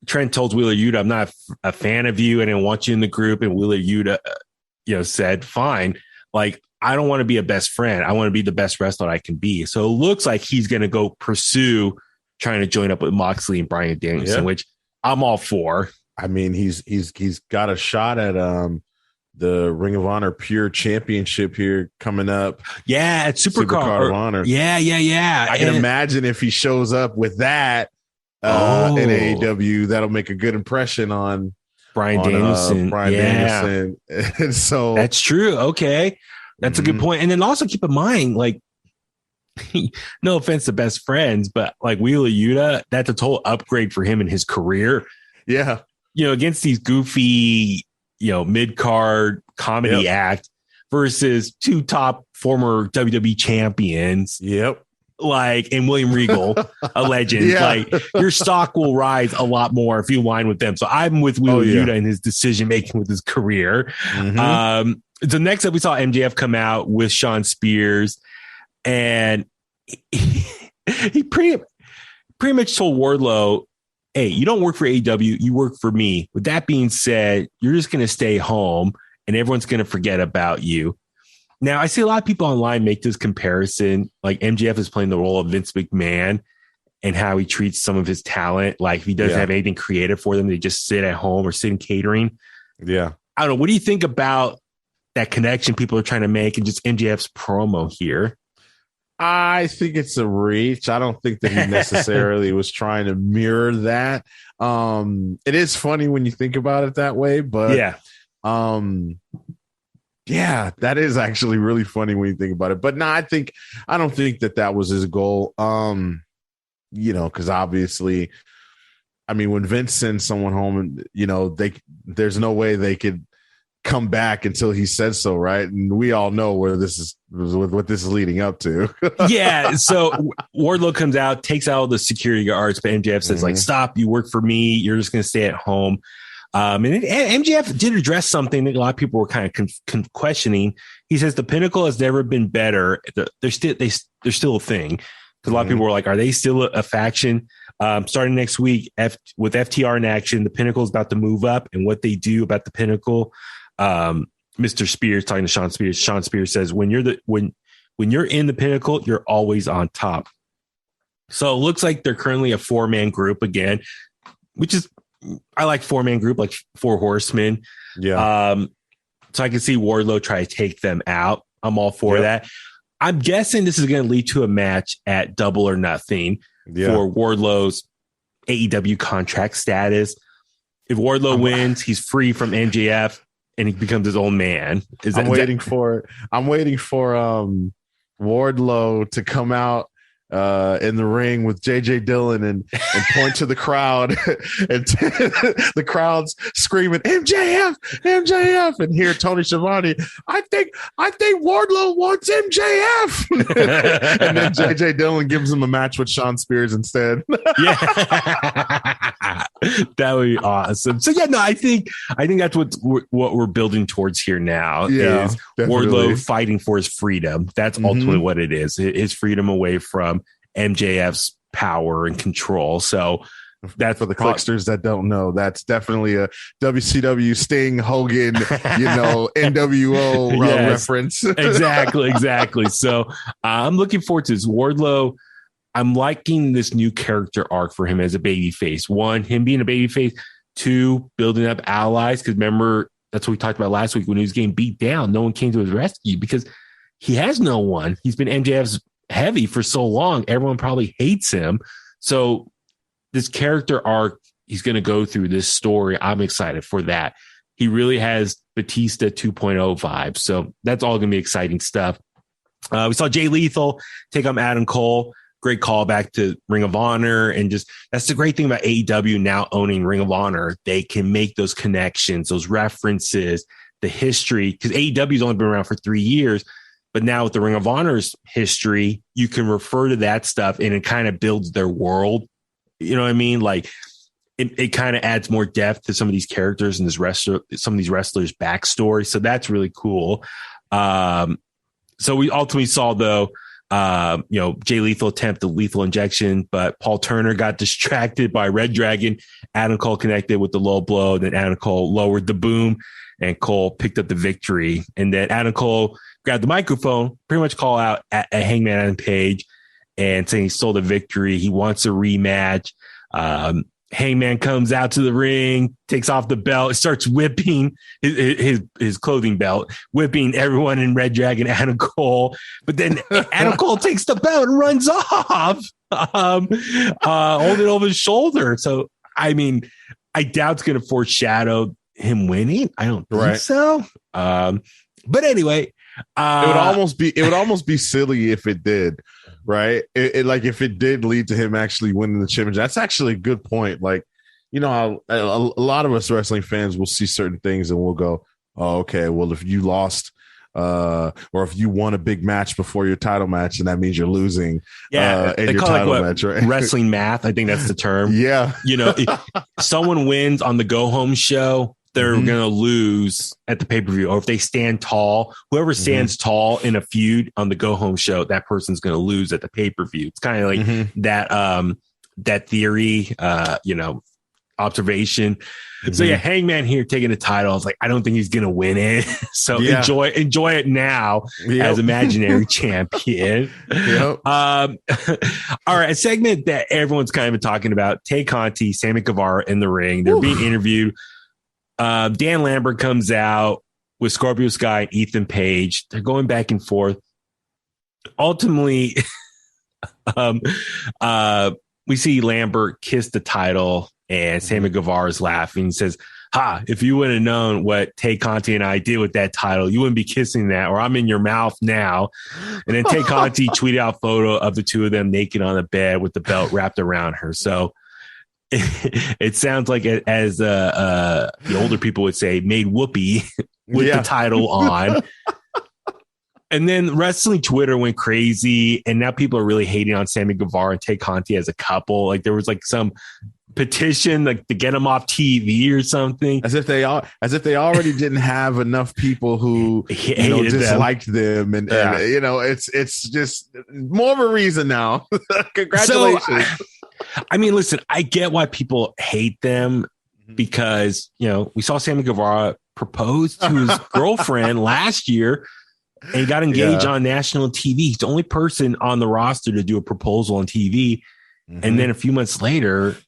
Trent told Wheeler Yuta, I'm not a fan of you. I didn't want you in the group. And Wheeler Yuta, said, fine. Like, I don't want to be a best friend. I want to be the best wrestler I can be. So it looks like he's going to go pursue trying to join up with Moxley and Bryan Danielson, which I'm all for. I mean, he's got a shot at the Ring of Honor Pure Championship here coming up. Yeah, at Supercard of Honor. Yeah. I can imagine if he shows up with that in AEW, that'll make a good impression on Bryan Danielson. Danielson. And so that's true. Okay. That's a good point. And then also keep in mind, like, no offense to best friends, but like Wheeler Yuta, that's a total upgrade for him in his career. Yeah. Against these goofy, mid-card comedy act versus two top former WWE champions. Yep. Like, and William Regal, a legend. Like, your stock will rise a lot more if you align with them. So I'm with Wheeler Yuta in his decision making with his career. So next up, we saw MJF come out with Sean Spears, and he pretty much told Wardlow, hey, you don't work for AEW, you work for me. With that being said, you're just going to stay home and everyone's going to forget about you. Now, I see a lot of people online make this comparison, like MJF is playing the role of Vince McMahon and how he treats some of his talent. Like, if he doesn't have anything creative for them, they just sit at home or sit in catering. Yeah. I don't know. What do you think about that connection people are trying to make and just MJF's promo here? I think it's a reach. I don't think that he necessarily was trying to mirror that. It is funny when you think about it that way, but that is actually really funny when you think about it. But no, I don't think that was his goal. Because obviously, I mean, when Vince sends someone home, there's no way they could come back until he says so, right? And we all know where this is, what this is leading up to. Yeah. So Wardlow comes out, takes out all the security guards, but MJF says, like, stop, you work for me, you're just going to stay at home. And MJF did address something that a lot of people were kind of questioning. He says the Pinnacle has never been better. They're still a thing. Because a lot of people were like, are they still a faction? Starting next week with FTR in action, the Pinnacle is about to move up, and what they do about the Pinnacle. Mr. Spears talking to Sean Spears. Sean Spears says, when you're in the Pinnacle, you're always on top. So it looks like they're currently a 4-man group again, which is, I like 4-man group, like 4 horsemen. Yeah. So I can see Wardlow try to take them out. I'm all for that. I'm guessing this is going to lead to a match at Double or Nothing for Wardlow's AEW contract status. If Wardlow wins, he's free from MJF and he becomes his own man. I'm waiting for Wardlow to come out in the ring with JJ Dillon and point to the crowd and the crowd's screaming MJF, and hear Tony Schiavone, I think Wardlow wants MJF. And then JJ Dillon gives him a match with Sean Spears instead. Yeah. That would be awesome. So yeah, no, I think that's what we're building towards here now. Yeah, is definitely. Wardlow fighting for his freedom. That's ultimately what it is. His freedom away from MJF's power and control. So that's for the Kliqsters that don't know. That's definitely a WCW Sting Hogan, NWO reference. Exactly. So I'm looking forward to this. Wardlow, I'm liking this new character arc for him as a babyface. One, him being a babyface. Two, building up allies. Because remember, that's what we talked about last week when he was getting beat down. No one came to his rescue because he has no one. He's been MJF's heavy for so long. Everyone probably hates him. So this character arc he's going to go through, this story, I'm excited for that. He really has Batista 2.0 vibes. So that's all going to be exciting stuff. We saw Jay Lethal take on Adam Cole. Great callback to Ring of Honor. And just that's the great thing about AEW now owning Ring of Honor. They can make those connections, those references, the history, because AEW's only been around for 3 years. But now with the Ring of Honor's history, you can refer to that stuff and it kind of builds their world. You know what I mean? Like it kind of adds more depth to some of these characters and some of these wrestlers' backstory. So that's really cool. So we ultimately saw though, Jay Lethal attempt the lethal injection, but Paul Turner got distracted by Red Dragon. Adam Cole connected with the low blow. Then Adam Cole lowered the boom and Cole picked up the victory. And then Adam Cole grabbed the microphone, pretty much call out at Hangman Adam Page and saying he stole the victory. He wants a rematch. Hangman comes out to the ring, takes off the belt, starts whipping his clothing belt, whipping everyone in Red Dragon, Adam Cole. But then Adam Cole takes the belt and runs off, holding over his shoulder. So, I mean, I doubt it's going to foreshadow him winning. I don't think so. But anyway, it would almost be silly if it did. Right. Like if it did lead to him actually winning the championship, that's actually a good point. Like, a lot of us wrestling fans will see certain things and we'll go, oh, okay, well, if you lost or if you won a big match before your title match, and that means you're losing in your title match, right? Wrestling math. I think that's the term. Yeah. If someone wins on the go home show, they're going to lose at the pay-per-view. Or if they stand tall, whoever stands tall in a feud on the go-home show, that person's going to lose at the pay-per-view. It's kind of like that theory, observation. So yeah, Hangman here taking the title. I was like, I don't think he's going to win it. So enjoy it now as imaginary champion. All right. A segment that everyone's kind of been talking about, Tay Conti, Sammy Guevara in the ring. They're being interviewed. Dan Lambert comes out with Scorpio Sky and Ethan Page. They're going back and forth. Ultimately, we see Lambert kiss the title and Sammy Guevara is laughing. He says, if you would have known what Tay Conti and I did with that title, you wouldn't be kissing that, or I'm in your mouth now. And then Tay Conti tweeted out a photo of the two of them naked on the bed with the belt wrapped around her. So it sounds like, as the older people would say, made whoopee with the title on. And then wrestling Twitter went crazy, and now people are really hating on Sammy Guevara and Tay Conti as a couple. Like there was like some petition like to get them off TV or something, as if they already didn't have enough people who disliked them, and it's just more of a reason now. Congratulations. So, I mean, listen, I get why people hate them because, we saw Sammy Guevara propose to his girlfriend last year and he got engaged on national TV. He's the only person on the roster to do a proposal on TV. And then a few months later,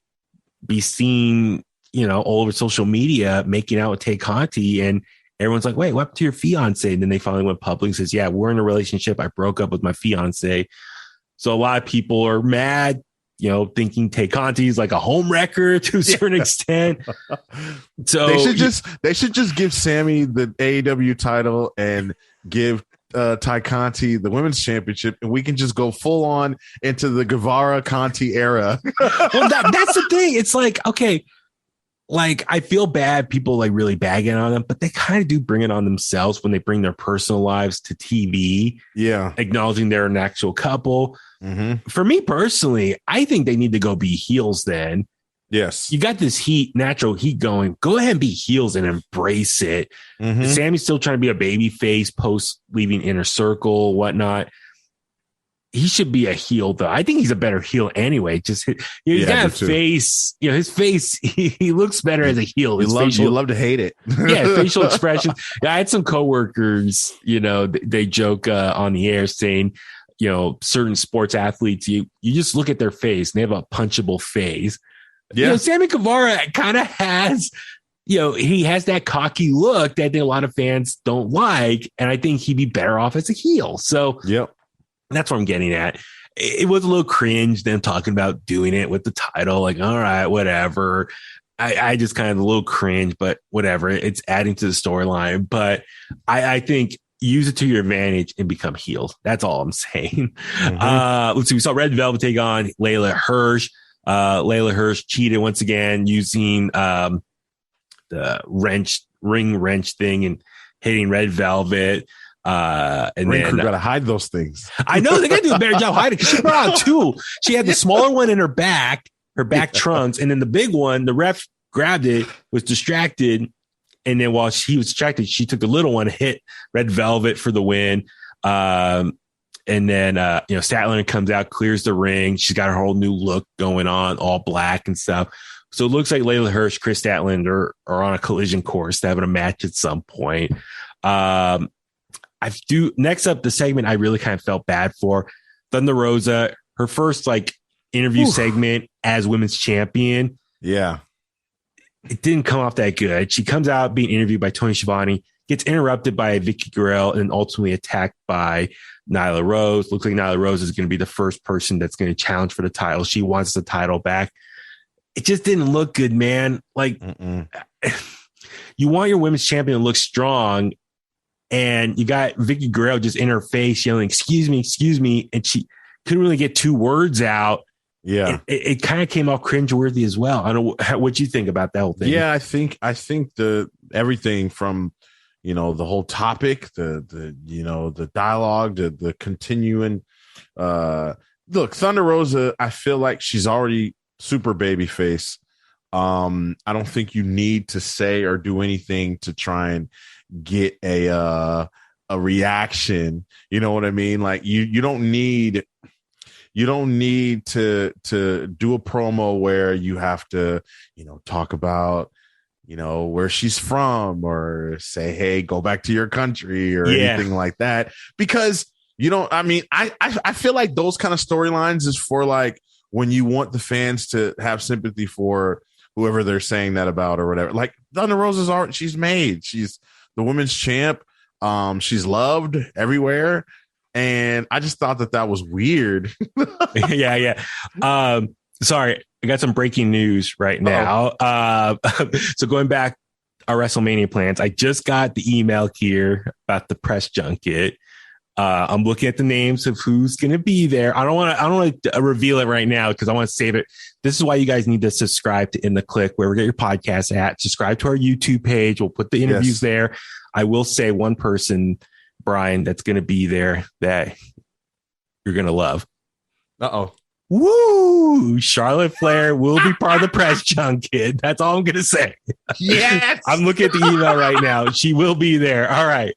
be seen, all over social media making out with Tay Conti. And everyone's like, wait, what happened to your fiance? And then they finally went public and says, yeah, we're in a relationship. I broke up with my fiance. So a lot of people are mad, thinking Tay Conti is like a home wrecker to a certain extent. So they should just give Sammy the AEW title and give Ty Conti the women's championship, and we can just go full on into the Guevara Conti era. Well, that's the thing. It's like, okay, like I feel bad people like really bagging on them, but they kind of do bring it on themselves when they bring their personal lives to TV. Yeah. Acknowledging they're an actual couple. Mm-hmm. For me personally, I think they need to go be heels then. Yes. You got this natural heat going. Go ahead and be heels and embrace it. Mm-hmm. Sammy's still trying to be a baby face post leaving Inner Circle, whatnot. He should be a heel, though. I think he's a better heel anyway. Just he's got a face. His face. He looks better as a heel. You love to hate it. Yeah, facial expressions. Yeah, I had some coworkers. They joke on the air saying, certain sports athletes. You just look at their face and they have a punchable face. Yeah, Sammy Guevara kind of has. He has that cocky look that a lot of fans don't like, and I think he'd be better off as a heel. So, yep. That's what I'm getting at. It was a little cringe them talking about doing it with the title. Like, all right, whatever. I just kind of a little cringe, but whatever. It's adding to the storyline. But I think use it to your advantage and become healed. That's all I'm saying. Mm-hmm. Let's see. We saw Red Velvet take on Leyla Hirsch. Leyla Hirsch cheated once again using the ring wrench thing and hitting Red Velvet. And Ring then crew gotta hide those things. I know they gotta do a better job hiding because she brought out two. She had the smaller one in her back trunks, and then the big one, the ref grabbed it, was distracted, and then while she was distracted, she took the little one, hit Red Velvet for the win. And then Statlander comes out, clears the ring. She's got her whole new look going on, all black and stuff. So it looks like Leyla Hirsch, Chris Statlander are on a collision course to having a match at some point. Next up, the segment I really kind of felt bad for. Thunder Rosa, her first interview segment as women's champion. Yeah. It didn't come off that good. She comes out being interviewed by Tony Schiavone, gets interrupted by Vicky Guerrero, and ultimately attacked by Nyla Rose. Looks like Nyla Rose is going to be the first person that's going to challenge for the title. She wants the title back. It just didn't look good, man. You want your women's champion to look strong, and you got Vicky Guerrero just in her face yelling, excuse me. And she couldn't really get two words out. Yeah. It kind of came off cringeworthy as well. I don't know what you think about that whole thing. Yeah, I think everything from, the whole topic, the dialogue, the continuing, look, Thunder Rosa, I feel like she's already super baby face. I don't think you need to say or do anything to try and get a reaction. You know what I mean? Like you don't need to do a promo where you have to, talk about, where she's from or say, hey, go back to your country or anything like that. Because, I feel like those kind of storylines is for when you want the fans to have sympathy for whoever they're saying that about or whatever. Like Thunder Rosa's art, she's made. She's the women's champ. She's loved everywhere. And I just thought that was weird. Yeah. Sorry, I got some breaking news right now. So going back our WrestleMania plans, I just got the email here about the press junket. I'm looking at the names of who's going to be there. I don't want to reveal it right now because I want to save it. This is why you guys need to subscribe to In The Kliq, wherever you get your podcast at. Subscribe to our YouTube page. We'll put the interviews there. I will say one person, Bryan, that's going to be there that you're going to love. Uh-oh. Woo! Charlotte Flair will be part of the press junket. That's all I'm going to say. Yes! I'm looking at the email right now. She will be there. All right.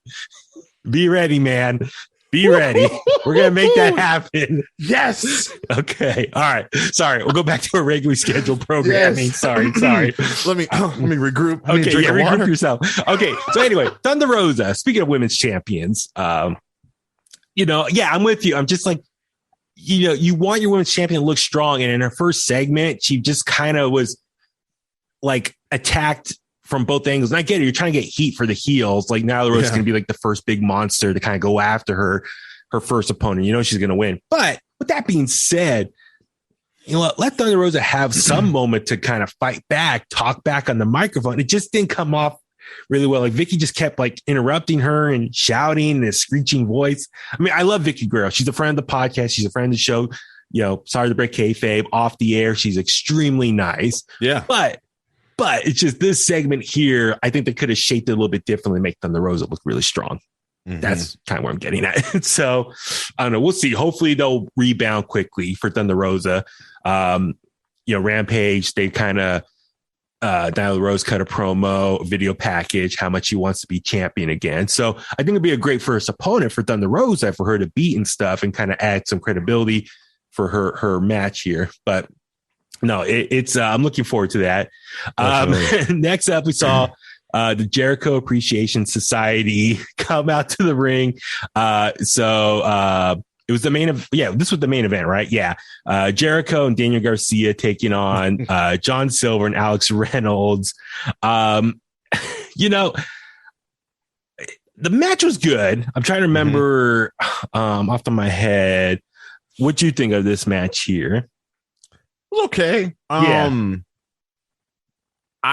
Be ready, man. Be ready. We're going to make that happen. Yes. Okay. All right. Sorry. We'll go back to our regularly scheduled programming. Yes. Sorry. Let me regroup. Okay. Regroup yourself. Okay. So anyway, Thunder Rosa, speaking of women's champions, I'm with you. I'm just like, you want your women's champion to look strong. And in her first segment, she just kind of was attacked from both angles. And I get it. You're trying to get heat for the heels. Like now the Rosa's going to be the first big monster to kind of go after her first opponent. She's going to win. But with that being said, let Thunder Rosa have some moment to kind of fight back, talk back on the microphone. It just didn't come off really well. Like Vicky just kept like interrupting her and shouting in a screeching voice. I mean, I love Vicky Guerrero. She's a friend of the podcast. She's a friend of the show. You know, sorry to break kayfabe, off the air. She's extremely nice. Yeah. But it's just this segment here. I think they could have shaped it a little bit differently, make Thunder Rosa look really strong. Mm-hmm. That's kind of where I'm getting at. So I don't know. We'll see. Hopefully they'll rebound quickly for Thunder Rosa. Rampage, they kind of Nyla Rose cut a promo, video package, how much he wants to be champion again. So I think it'd be a great first opponent for Thunder Rosa for her to beat and stuff and kind of add some credibility for her match here. But no, it's I'm looking forward to that. Next up, we saw the Jericho Appreciation Society come out to the ring. It was the main of, this was the main event, right? Yeah. Jericho and Daniel Garcia taking on John Silver and Alex Reynolds. The match was good. I'm trying to remember off the top of my head. What do you think of this match here? It was okay. I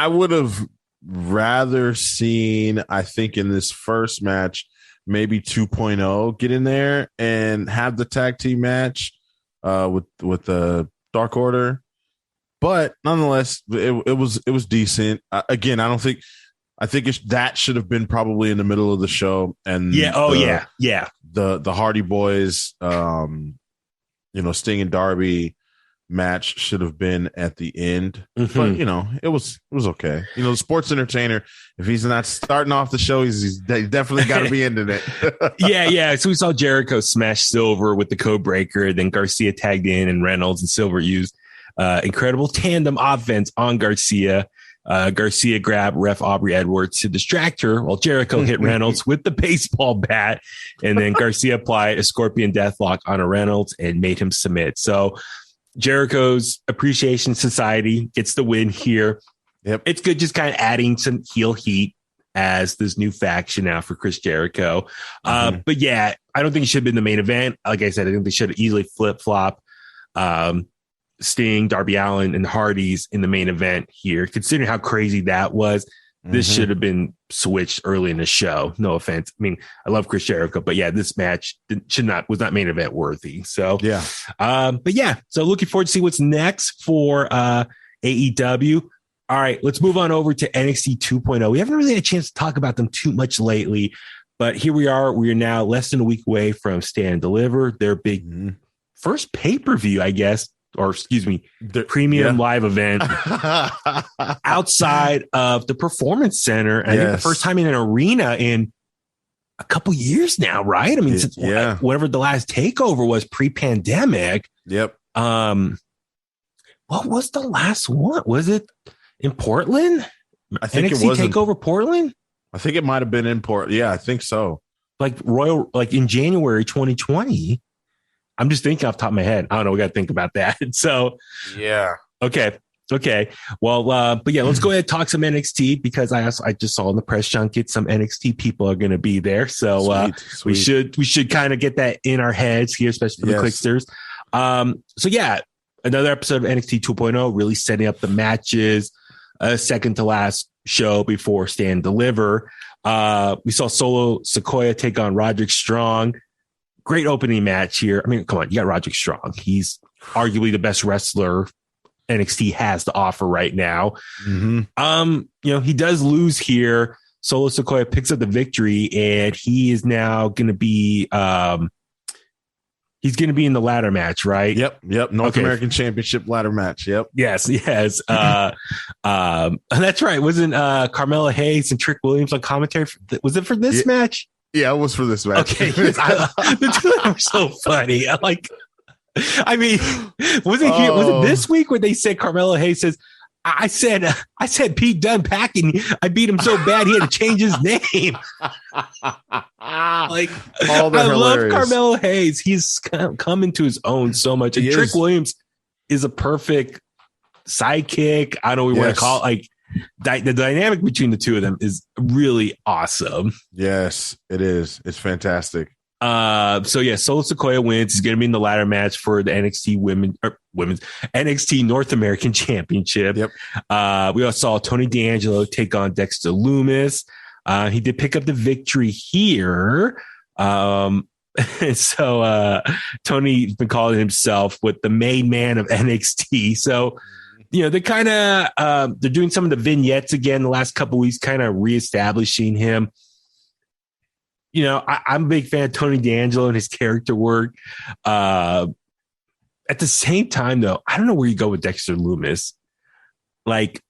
would have rather seen, I think, in this first match, maybe 2.0 get in there and have the tag team match with the Dark Order, but nonetheless, it was decent. Again, I think that should have been probably in the middle of the show. And the Hardy Boys, Sting and Darby match should have been at the end, but it was okay. The sports entertainer, if he's not starting off the show, he's definitely got to be into it. So we saw Jericho smash Silver with the code breaker, then Garcia tagged in, and Reynolds and Silver used incredible tandem offense on Garcia. Garcia grabbed ref Aubrey Edwards to distract her while Jericho hit Reynolds with the baseball bat, and then Garcia applied a Scorpion Deathlock on a Reynolds and made him submit. So Jericho's Appreciation Society gets the win here. Yep. It's good just kind of adding some heel heat as this new faction now for Chris Jericho. But yeah, I don't think it should have been the main event. Like I said, I think they should have easily flip-flop Sting, Darby Allin, and Hardys in the main event here. Considering how crazy that was, this should have been switched early in the show. No offense. I mean, I love Chris Jericho, but yeah, this match was not main event worthy. So yeah. So looking forward to see what's next for AEW. All right, let's move on over to NXT 2.0. We haven't really had a chance to talk about them too much lately, but here we are. We are now less than a week away from Stand and Deliver, their big first pay-per-view, I guess. Or excuse me, the premium live event outside of the Performance Center. And I think the first time in an arena in a couple years now, right? I mean, since whatever the last takeover was pre-pandemic. Yep. What was the last one? Was it in Portland? I think NXT it was takeover Portland. I think it might have been in Portland. Yeah, I think so. Like in January 2020. I'm just thinking off the top of my head. I don't know. We got to think about that. So, yeah. Okay. Well, but yeah, let's go ahead and talk some NXT because I just saw in the press junket some NXT people are going to be there. So sweet. we should kind of get that in our heads here, especially for the Kliqsters. So yeah, another episode of NXT 2.0, really setting up the matches. Second to last show before Stand and Deliver. We saw Solo Sikoa take on Roderick Strong. Great opening match here. I mean, come on, you got Roderick Strong. He's arguably the best wrestler NXT has to offer right now. He does lose here. Solo Sikoa picks up the victory, and he is now going to be he's going to be in the ladder match, right? Yep. North American Championship ladder match. Yep. Yes. That's right. Wasn't Carmella Hayes and Trick Williams on commentary? Was it for this match? Yeah, it was for this match. Okay. The two of them are so funny. Was it this week where they said Carmelo Hayes says, I said Pete Dunne packing. I beat him so bad he had to change his name. I love Carmelo Hayes. He's come into his own so much. And Trick Williams is a perfect sidekick. I don't know what we want to call it. The dynamic between the two of them is really awesome. Yes, it is. It's fantastic. Solo Sikoa wins. He's going to be in the ladder match for the NXT women's NXT North American Championship. Yep. We also saw Tony D'Angelo take on Dexter Lumis. He did pick up the victory here. Tony's been calling himself the main man of NXT. So, they kind of they're doing some of the vignettes again the last couple of weeks, kind of reestablishing him. I'm a big fan of Tony D'Angelo and his character work. At the same time, though, I don't know where you go with Dexter Lumis. Like,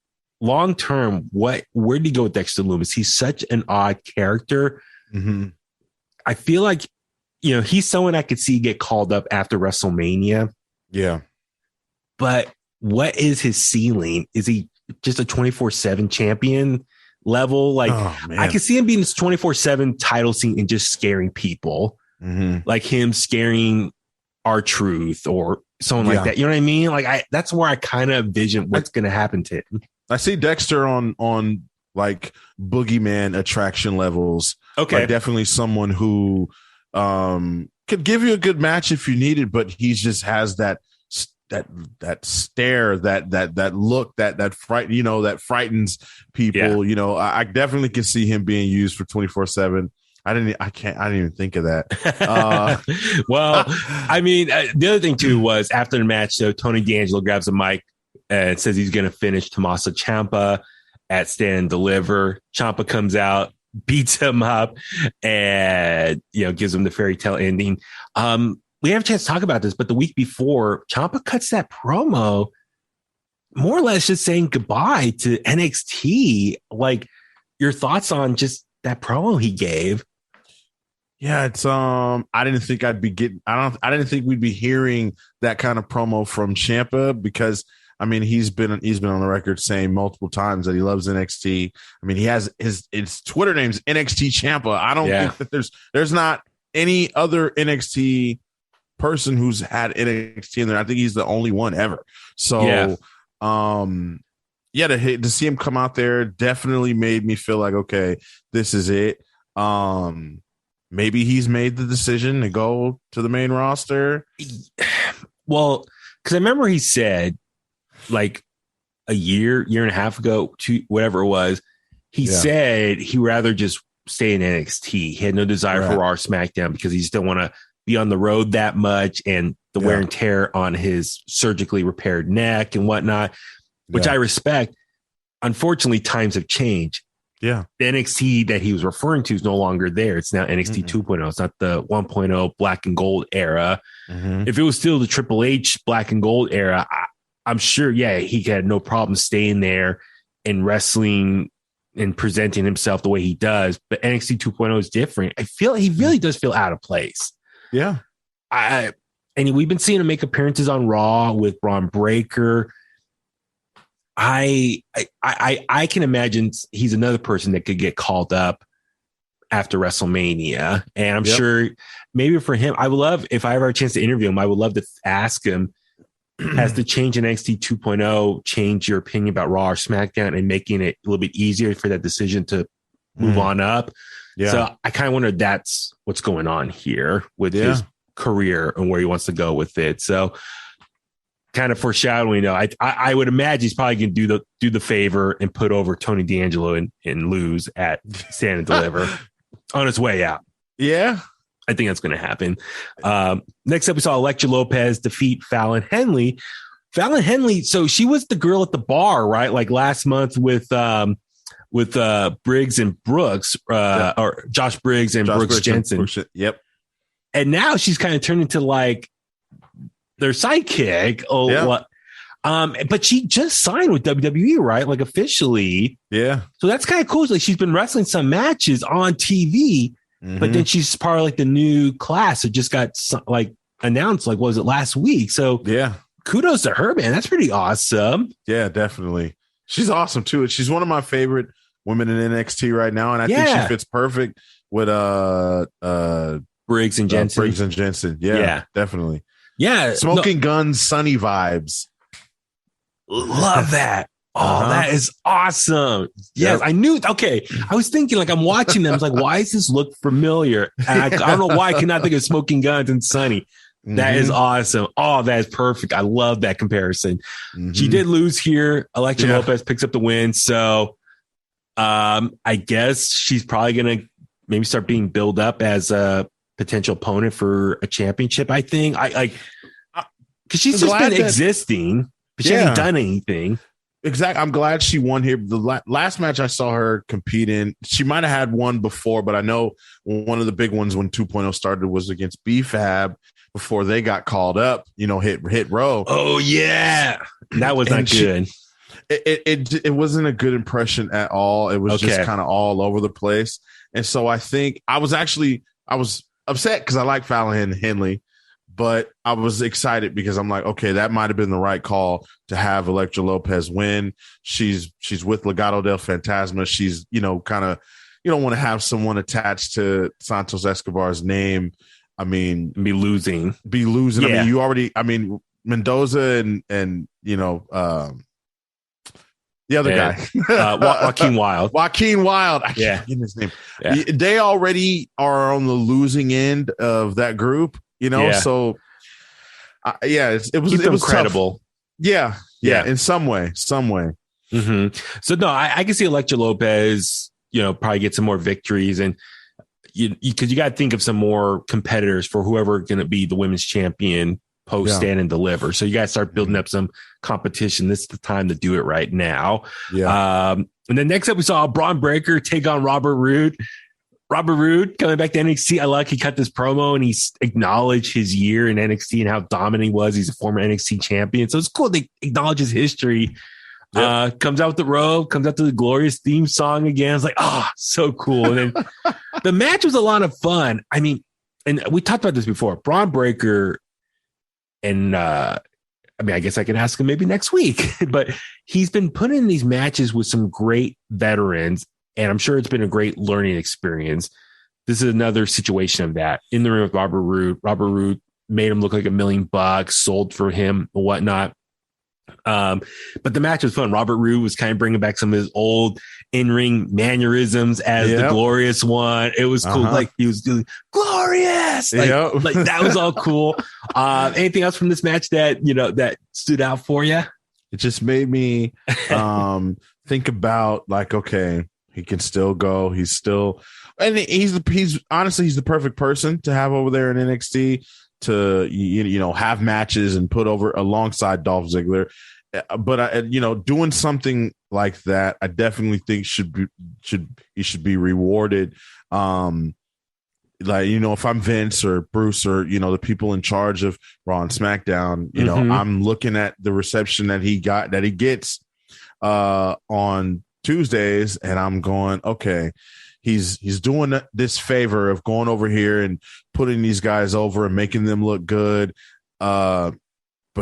long term, where do you go with Dexter Lumis? He's such an odd character. Mm-hmm. I feel like, he's someone I could see get called up after WrestleMania. Yeah. But what is his ceiling? Is he just a 24/7 champion level? Like, I can see him being this 24/7 title scene and just scaring people. Mm-hmm. Like him scaring R-Truth or someone like that. You know what I mean? Like, that's where I kind of envision what's going to happen to him. I see Dexter on like boogeyman attraction levels. Okay. Like definitely someone who could give you a good match if you need it, but he just has that stare, that look, that fright, that frightens people. Yeah. I definitely can see him being used for 24/7. I didn't even think of that. Well, I mean, the other thing too was after the match, so Tony D'Angelo grabs a mic and says he's going to finish Tommaso Ciampa at Stand and Deliver. Ciampa comes out, beats him up, and gives him the fairy tale ending. We have a chance to talk about this, but the week before, Ciampa cuts that promo, more or less just saying goodbye to NXT. Like, your thoughts on just that promo he gave? Yeah, it's I didn't think I'd be getting. I didn't think we'd be hearing that kind of promo from Ciampa because I mean he's been on the record saying multiple times that he loves NXT. I mean he has his Twitter name's NXT Ciampa. I don't think that there's not any other NXT person who's had NXT in there. I think he's the only one ever. So to see him come out there definitely made me feel like, okay, this is it. Maybe he's made the decision to go to the main roster. Well, because I remember he said like a year and a half ago, whatever it was, he said he'd rather just stay in NXT. He had no desire for Raw or SmackDown because he just didn't want to be on the road that much and the wear and tear on his surgically repaired neck and whatnot, which I respect. Unfortunately, times have changed. Yeah. The NXT that he was referring to is no longer there. It's now NXT 2.0. It's not the 1.0 black and gold era. Mm-hmm. If it was still the Triple H black and gold era, I'm sure, he had no problem staying there and wrestling and presenting himself the way he does. But NXT 2.0 is different. I feel he really does feel out of place. Yeah. And we've been seeing him make appearances on Raw with Braun Breaker. I can imagine he's another person that could get called up after WrestleMania. And I'm sure maybe for him, I would love, if I ever had a chance to interview him, I would love to ask him, has the change in NXT 2.0 changed your opinion about Raw or SmackDown and making it a little bit easier for that decision to move on up? Yeah. So I kind of wonder if that's what's going on here with his career and where he wants to go with it. So kind of foreshadowing, I would imagine he's probably going to do the favor and put over Tony D'Angelo and lose at Stand and Deliver on his way out. Yeah. I think that's going to happen. Next up, we saw Elektra Lopez defeat Fallon Henley. Fallon Henley, so she was the girl at the bar, right? Like last month with Briggs and Brooks, or Josh Briggs and Brooks Jensen. Yep. And now she's kind of turned into like their sidekick. But she just signed with WWE, right? Like officially. Yeah. So that's kind of cool. Like she's been wrestling some matches on TV, but then she's part of like the new class. It just got like announced, like, was it last week? So kudos to her, man. That's pretty awesome. Yeah, definitely. She's awesome too. She's one of my favorite women in NXT right now. And I think she fits perfect with Briggs and Jensen. Yeah, definitely. Yeah. Smoking Guns, Sunny vibes. Love that. Oh, that is awesome. Yes, I knew. Okay. I was thinking, like, I'm watching them. I was like, why does this look familiar? And I don't know why I cannot think of Smoking Guns and Sunny. That is awesome. Oh, that is perfect. I love that comparison. She did lose here. Elektra Lopez picks up the win. So I guess she's probably going to maybe start being built up as a potential opponent for a championship, I think. Because she's just been existing, but she hasn't done anything. Exactly. I'm glad she won here. The last match I saw her compete in, she might have had one before, but I know one of the big ones when 2.0 started was against B-Fab before they got called up, hit row. Oh, yeah. That was not good. It wasn't a good impression at all. It was just kind of all over the place. And so I think I was upset because I like Fallon and Henley. But I was excited because I'm like, okay, that might have been the right call to have Elektra Lopez win. She's with Legado del Fantasma. She's, kind of, you don't want to have someone attached to Santos Escobar's name. I mean, be losing. Yeah. I mean, Mendoza and the other guy, Joaquin Wilde. I can't get his name. Yeah. They already are on the losing end of that group. So it was incredible. Tough. Yeah. In some way. Mm-hmm. So no, I can see Elektra Lopez, probably get some more victories, and because you got to think of some more competitors for whoever going to be the women's champion post Stand and Deliver. So you got to start building up some competition. This is the time to do it right now. Yeah. And then next up, we saw Braun Breaker take on Robert Roode. Robert Roode coming back to NXT. I like he cut this promo and he acknowledged his year in NXT and how dominant he was. He's a former NXT champion. So it's cool. They acknowledge his history. Yep. Comes out with the robe, comes out to the glorious theme song again. It's like, so cool. And then the match was a lot of fun. I mean, and we talked about this before. Braun Breaker, and I guess I can ask him maybe next week, but he's been put in these matches with some great veterans. And I'm sure it's been a great learning experience. This is another situation of that. In the ring with Robert Roode. Robert Roode made him look like $1 million, sold for him and whatnot. But the match was fun. Robert Roode was kind of bringing back some of his old in-ring mannerisms as the glorious one. It was cool. Like he was doing glorious. Like that was all cool. Anything else from this match that, that stood out for you? It just made me think about like, okay, he can still go. He's still, and he's honestly, he's the perfect person to have over there in NXT to, have matches and put over alongside Dolph Ziggler. But doing something like that, I definitely think he should be rewarded. Like, if I'm Vince or Bruce or, the people in charge of Raw and SmackDown, I'm looking at the reception that he gets on Tuesdays, and I'm going, okay, he's doing this favor of going over here and putting these guys over and making them look good. But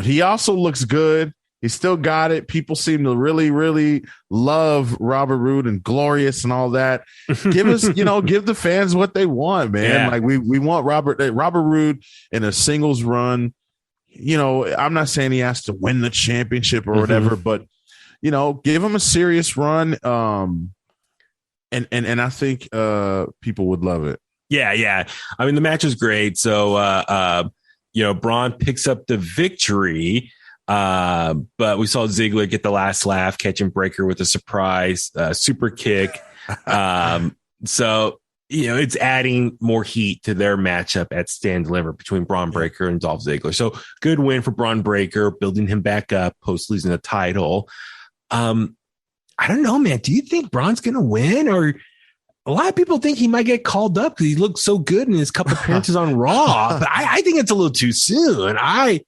he also looks good. He's still got it. People seem to really, really love Robert Roode and glorious and all that. Give us, give the fans what they want, man. Yeah. Like we want Robert Roode in a singles run. I'm not saying he has to win the championship or whatever, but give him a serious run. And I think people would love it. Yeah. I mean, the match was great. So, Braun picks up the victory. But we saw Ziggler get the last laugh, catching Breaker with a surprise super kick. So, it's adding more heat to their matchup at Stand Deliver between Braun Breaker and Dolph Ziggler. So good win for Braun Breaker, building him back up post losing the title. I don't know, man. Do you think Braun's going to win? Or a lot of people think he might get called up because he looked so good in his couple appearances on Raw. But I think it's a little too soon. I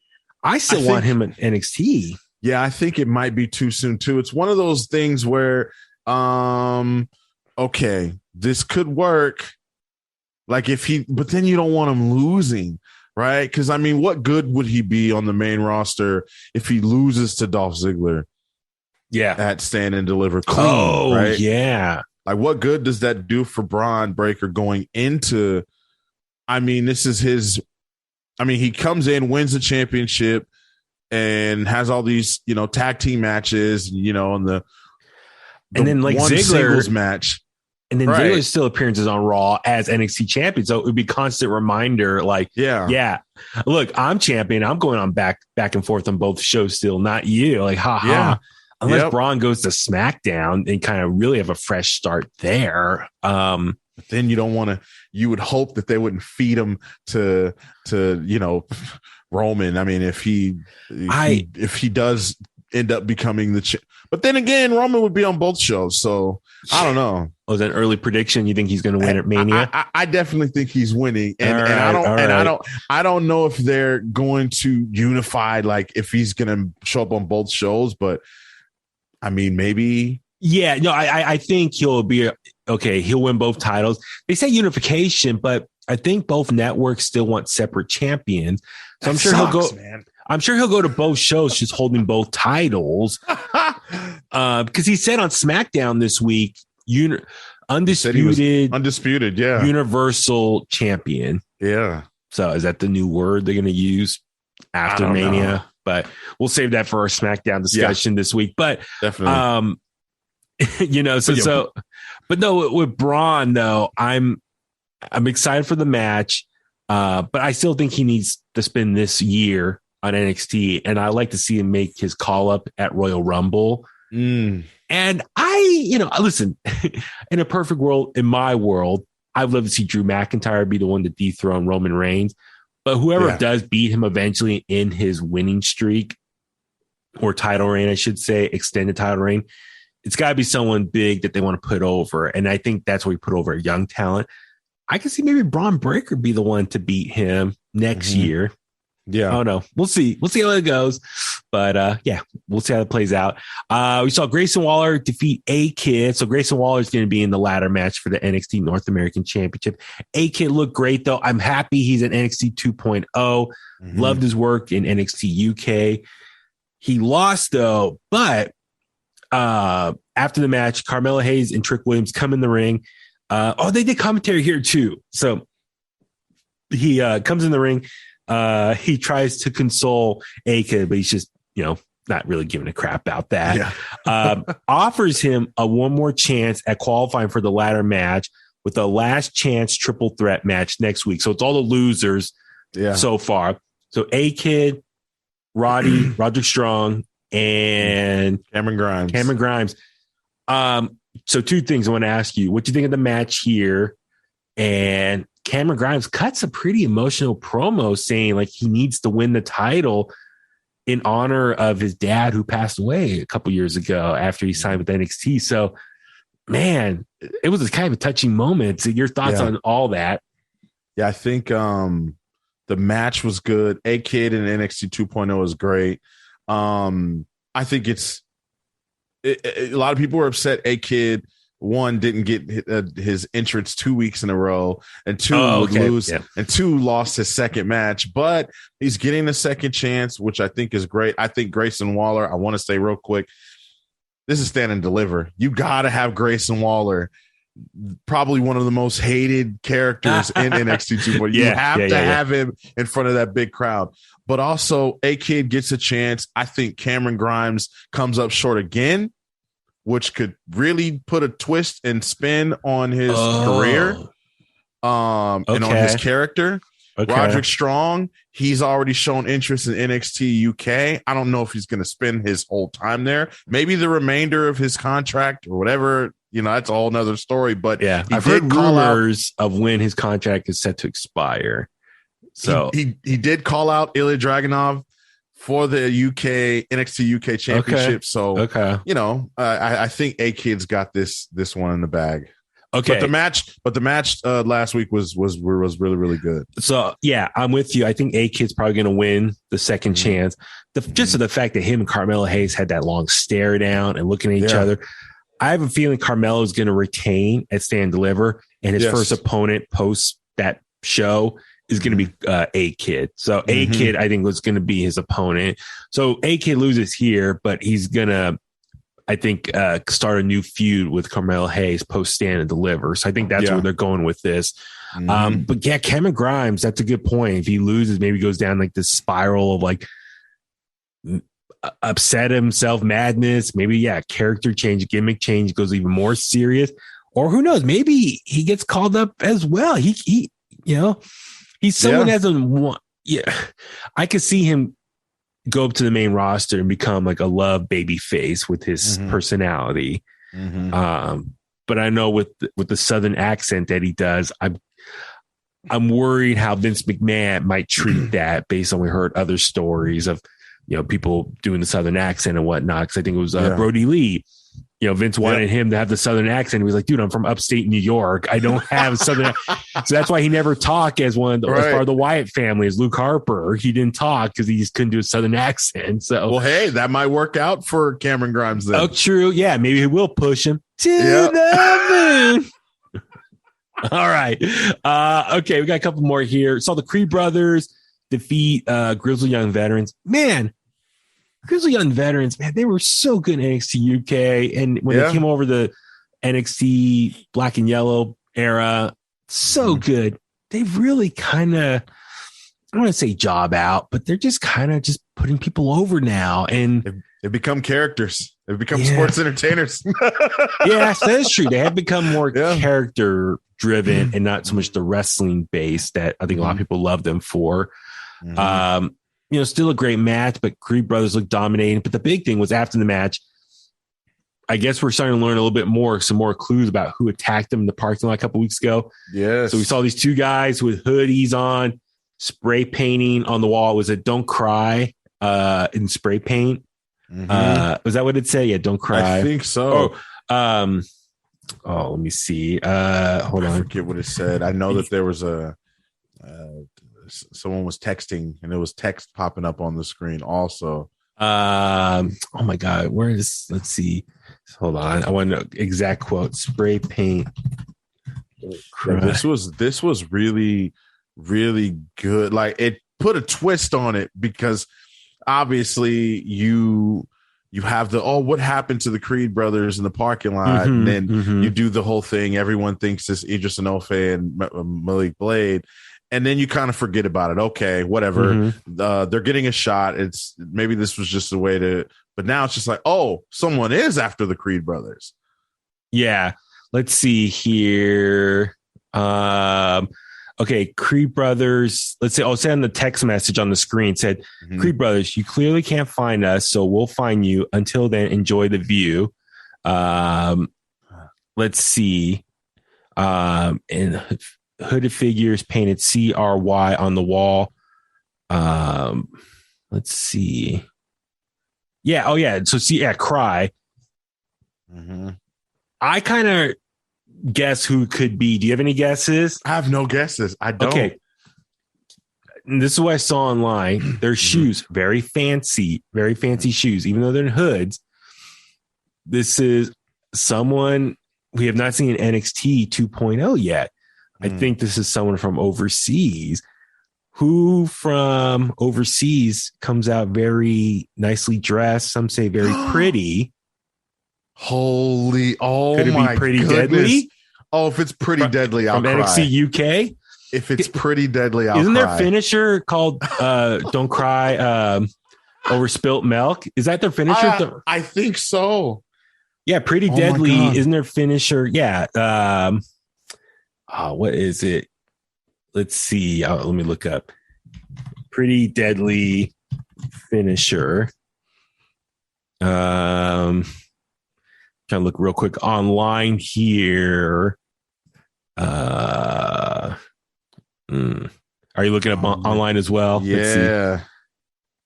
still want him in NXT. Yeah, I think it might be too soon too. It's one of those things where, okay, this could work. Like but then you don't want him losing, right? Because I mean, what good would he be on the main roster if he loses to Dolph Ziggler? Yeah, at Stand and Deliver clean, right? Yeah. Like, what good does that do for Braun Breaker going into? I mean, this is his. I mean, he comes in, wins the championship, and has all these, tag team matches, and then like one Ziggler singles match. And then Ziggler's still appearances on Raw as NXT champion. So it would be constant reminder like, yeah, look, I'm champion. I'm going on back and forth on both shows still, not you. Like, unless Braun goes to SmackDown and kind of really have a fresh start there. But then you don't want to, you would hope that they wouldn't feed him to Roman. I mean, if he does end up becoming but then again, Roman would be on both shows. So I don't know. Was that an early prediction? You think he's going to win at Mania? I definitely think he's winning. I don't know if they're going to unify, like if he's going to show up on both shows, but I mean, maybe. Yeah, no, I think he'll be okay. He'll win both titles. They say unification, but I think both networks still want separate champions. So I'm sure he'll go. Man. I'm sure he'll go to both shows, just holding both titles. Because he said on SmackDown this week, undisputed, yeah, universal champion. Yeah. So is that the new word they're going to use after Mania? Know. But we'll save that for our SmackDown discussion this week. But definitely, but no, with Braun though, I'm excited for the match. But I still think he needs to spend this year on NXT, and I like to see him make his call up at Royal Rumble. And listen, in a perfect world, in my world, I'd love to see Drew McIntyre be the one to dethrone Roman Reigns. But whoever does beat him eventually in his winning streak or title reign, I should say, extended title reign, it's got to be someone big that they want to put over. And I think that's where we put over a young talent. I can see maybe Braun Breaker be the one to beat him next year. Yeah. Oh no. We'll see. We'll see how it goes. But we'll see how it plays out. We saw Grayson Waller defeat A-Kid. So Grayson Waller is going to be in the ladder match for the NXT North American Championship. A-Kid looked great though. I'm happy he's in NXT 2.0. Loved his work in NXT UK. He lost though, but after the match, Carmelo Hayes and Trick Williams come in the ring. They did commentary here too. So he comes in the ring. He tries to console A-Kid, but he's just, not really giving a crap about that. Yeah. Offers him a one more chance at qualifying for the ladder match with a last chance triple threat match next week. So it's all the losers so far. So A-Kid, Roderick Strong, and Cameron Grimes. So two things I want to ask you. What do you think of the match here? And Cameron Grimes cuts a pretty emotional promo saying like he needs to win the title in honor of his dad who passed away a couple years ago after he signed with NXT. So, man, it was kind of a touching moment. So your thoughts on all that? Yeah, I think the match was good. A-Kid in NXT 2.0 is great. I think a lot of people were upset A-Kid one didn't get his entrance 2 weeks in a row, and two and two lost his second match, but he's getting a second chance, which I think is great. I think Grayson Waller, I want to say real quick, this is stand and deliver. You got to have Grayson Waller, probably one of the most hated characters in NXT 2.0. You have to have him in front of that big crowd. But also A-Kid gets a chance. I think Cameron Grimes comes up short again, which could really put a twist and spin on his career and on his character. Roderick Strong, he's already shown interest in NXT UK. I don't know if he's going to spend his whole time there. Maybe the remainder of his contract or whatever, that's a whole nother story. But I've heard rumors of when his contract is set to expire. So he did call out Ilya Dragunov for the NXT UK championship. So, I think A-Kid's got this one in the bag. Okay. But the match last week was really, really good. So I'm with you. I think A-Kid's probably going to win the second chance. Just for the fact that him and Carmelo Hayes had that long stare down and looking at each other. I have a feeling Carmelo is going to retain at Stand and Deliver, and his first opponent post that show is going to be A-Kid. So A-Kid, I think, was going to be his opponent. So A-Kid loses here, but he's going to, I think, start a new feud with Carmelo Hayes post Stand and Deliver. So I think that's where they're going with this. But Cameron Grimes, that's a good point. If he loses, maybe goes down like this spiral of like upset himself, madness, maybe, character change, gimmick change, goes even more serious. Or who knows, maybe he gets called up as well. He he's someone as a I could see him go up to the main roster and become like a love baby face with his personality. But I know with the Southern accent that he does, I'm worried how Vince McMahon might treat that based on we heard other stories of, people doing the Southern accent and whatnot. Cause I think it was Brody Lee, Vince wanted him to have the Southern accent. He was like, dude, I'm from upstate New York. I don't have a Southern. So that's why he never talked as as part of the Wyatt family, as Luke Harper. He didn't talk because he just couldn't do a Southern accent. So, well, hey, that might work out for Cameron Grimes then. Oh, true. Yeah. Maybe he will push him to the moon. All right. Okay. We got a couple more here. Saw the Creed brothers defeat Grizzled Young Veterans. Man, Grizzled Young Veterans, man, they were so good in NXT UK. And when they came over the NXT Black and Yellow era, so good. They've really kind of, I don't want to say job out, but they're just kind of just putting people over now. And they've become characters. They've become sports entertainers. Yes, that is true. They have become more character driven and not so much the wrestling base that I think a lot of people love them for. Still a great match, but Creed brothers look dominating. But the big thing was after the match, I guess we're starting to learn a little bit more, some more clues about who attacked them in the parking lot a couple weeks ago. Yeah. So we saw these two guys with hoodies on, spray painting on the wall. Was it "Don't Cry" in spray paint? Was that what it said? Yeah, "Don't Cry." I think so. Let me see. Hold on. I forget what it said. I know that there was someone was texting and there was text popping up on the screen also. Oh my God. Let's see. Hold on. I want to know exact quote. Spray paint. This was really, really good. Like, it put a twist on it because obviously you have what happened to the Creed brothers in the parking lot, and then you do the whole thing. Everyone thinks it's Idris Enofe and Malik Blade, and then you kind of forget about it. Okay, whatever. They're getting a shot. Maybe this was just a way to, but now it's just like, oh, someone is after the Creed brothers. Yeah. Let's see here. Okay, Creed brothers. Let's say, say on the text message on the screen said, Creed brothers, you clearly can't find us, so we'll find you. Until then, enjoy the view. Let's see. And hooded figures painted CRY on the wall. Let's see. Yeah. Oh yeah. So cry. I kind of guess who could be. Do you have any guesses? I have no guesses. I don't. Okay. And this is what I saw online. Their shoes, very fancy shoes, even though they're in hoods. This is someone we have not seen in NXT 2.0 yet. I think this is someone from overseas. Who from overseas comes out very nicely dressed? Some say very pretty. Holy, could it be Pretty goodness. Deadly? Oh, if it's Pretty Deadly, I'll cry. NXT UK? If it's Pretty Deadly, I'll Isn't cry. their finisher called Don't Cry Over Spilt Milk? Is that their finisher? I think so. Yeah, Pretty Deadly. Isn't their finisher? Yeah. What is it? Let's see. Let me look up. Pretty Deadly finisher. Trying to look real quick online here. Are you looking up online as well? Yeah.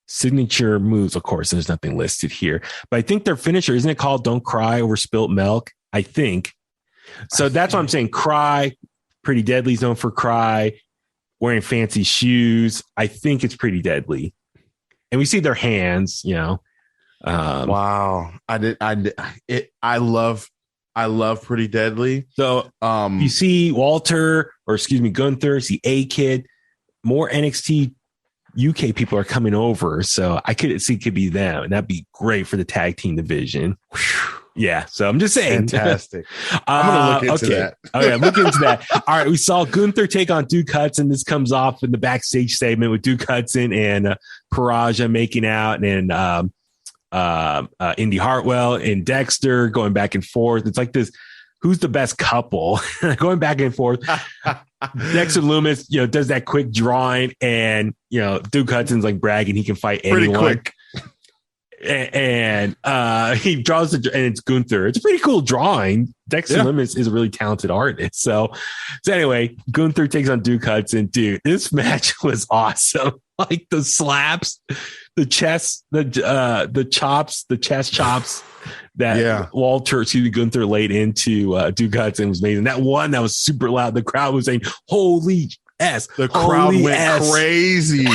Signature moves. Of course, there's nothing listed here, but I think their finisher, isn't it called Don't Cry Over Spilt Milk? I think. So that's what I'm saying. Cry. Pretty Deadly's known for cry. Wearing fancy shoes. I think it's Pretty Deadly. And we see their hands, wow. I love Pretty Deadly. So you see Gunther, see A-Kid, more NXT UK people are coming over. So I could see it could be them, and that'd be great for the tag team division. Yeah, so I'm just saying. Fantastic. I'm going to look into that. Okay, look into that. All right, we saw Gunther take on Duke Hudson. This comes off in the backstage segment with Duke Hudson and Paraja making out, and Indy Hartwell and Dexter going back and forth. It's like this, who's the best couple? Going back and forth. Dexter Lumis, does that quick drawing, and Duke Hudson's like bragging he can fight anyone. Pretty quick. And he draws and it's Gunther. It's a pretty cool drawing. Dexter Lumis is a really talented artist. So anyway, Gunther takes on Duke Hudson. Dude, this match was awesome. Like the slaps, the chest, the chops, the chest chops that Gunther laid into Duke Hudson was amazing. That one that was super loud. The crowd was saying, "Holy S!" The crowd went crazy.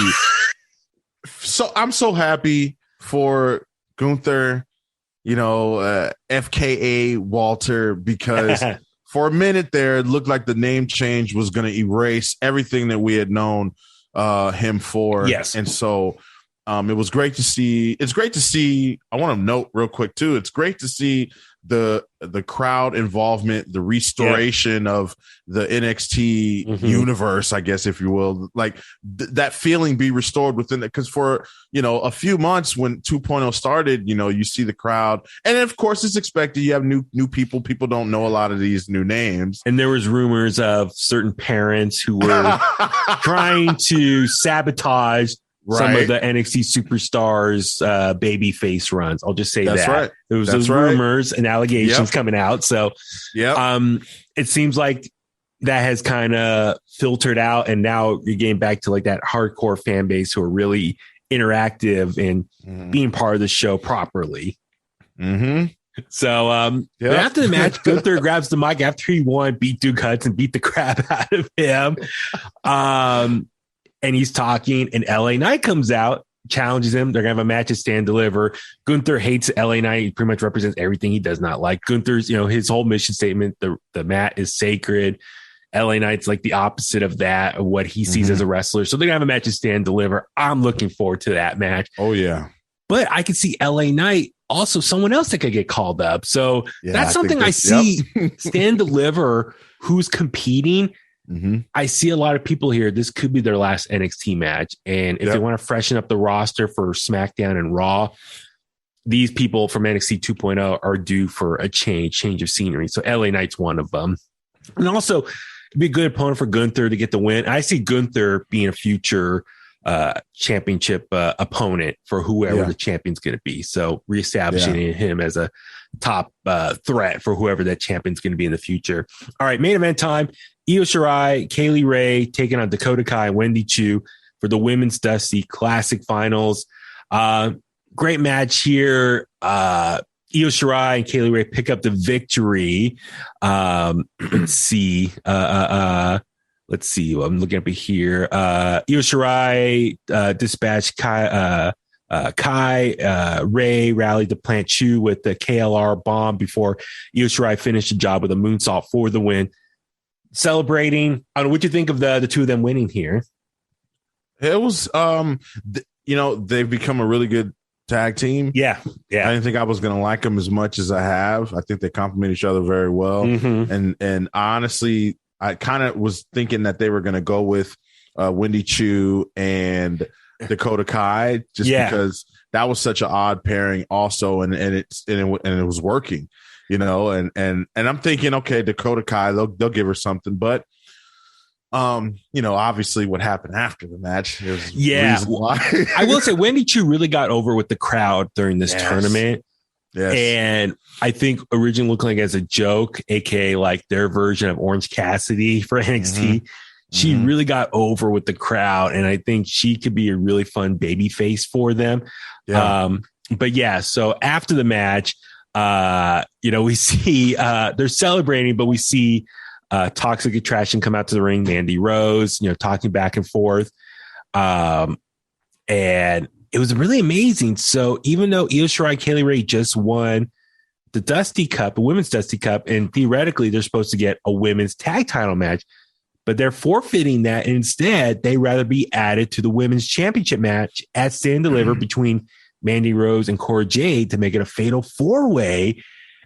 So I'm so happy for Gunther, FKA Walter, because for a minute there, it looked like the name change was going to erase everything that we had known him for. Yes. And so it was great to see. It's great to see. I want to note real quick, too. It's great to see the crowd involvement, the restoration of the NXT universe, I guess, if you will, like that feeling be restored within it. Because for, a few months when 2.0 started, you see the crowd. And of course, it's expected. You have new people. People don't know a lot of these new names. And there was rumors of certain parents who were trying to sabotage some of the NXT superstars baby face runs. I'll just say that's that. Right. There was those rumors and allegations coming out. So it seems like that has kind of filtered out, and now you're getting back to like that hardcore fan base who are really interactive and being part of the show properly. So after the match, Gunther grabs the mic after he won, beat Duke Hudson, beat the crap out of him. And he's talking, and LA Knight comes out, challenges him. They're going to have a match at Stand Deliver. Gunther hates LA Knight. He pretty much represents everything he does not like. Gunther's, his whole mission statement, the mat is sacred. LA Knight's like the opposite of that, of what he sees as a wrestler. So they're going to have a match at Stand Deliver. I'm looking forward to that match. Oh, yeah. But I could see LA Knight also someone else that could get called up. So that's something I see. Stand Deliver, who's competing. I see a lot of people here. This could be their last NXT match. And if they want to freshen up the roster for SmackDown and Raw, these people from NXT 2.0 are due for a change of scenery. So LA Knight's one of them. And also, it'd be a good opponent for Gunther to get the win. I see Gunther being a future championship opponent for whoever the champion's going to be. So reestablishing him as a top threat for whoever that champion's going to be in the future. All right, main event time. Io Shirai, Kaylee Ray taking on Dakota Kai and Wendy Chu for the Women's Dusty Classic Finals. Great match here. Io Shirai and Kaylee Ray pick up the victory. Let's see. Let's see. I'm looking up here. Io Shirai dispatched Kai Ray rallied to plant Chu with the KLR bomb before Io Shirai finished the job with a moonsault for the win. Celebrating. I don't know what you think of the two of them winning here. It was, they've become a really good tag team. Yeah. I didn't think I was going to like them as much as I have. I think they complement each other very well. And honestly, I kind of was thinking that they were going to go with Wendy Chu and Dakota Kai just because that was such an odd pairing also. And it was working, and I'm thinking, okay, Dakota Kai, they'll give her something, but obviously what happened after the match. I will say Wendy Chu really got over with the crowd during this tournament. Yes. And I think originally looked like as a joke, aka like their version of Orange Cassidy for NXT. She really got over with the crowd, and I think she could be a really fun baby face for them. So after the match, we see they're celebrating, but we see Toxic Attraction come out to the ring, Mandy Rose, talking back and forth. And it was really amazing. So even though Io Shirai and Kaylee Ray just won the Dusty Cup, a women's Dusty Cup, and theoretically they're supposed to get a women's tag title match, but they're forfeiting that. And instead, they rather be added to the women's championship match at Stand Deliver between Mandy Rose and Cora Jade to make it a fatal 4-way.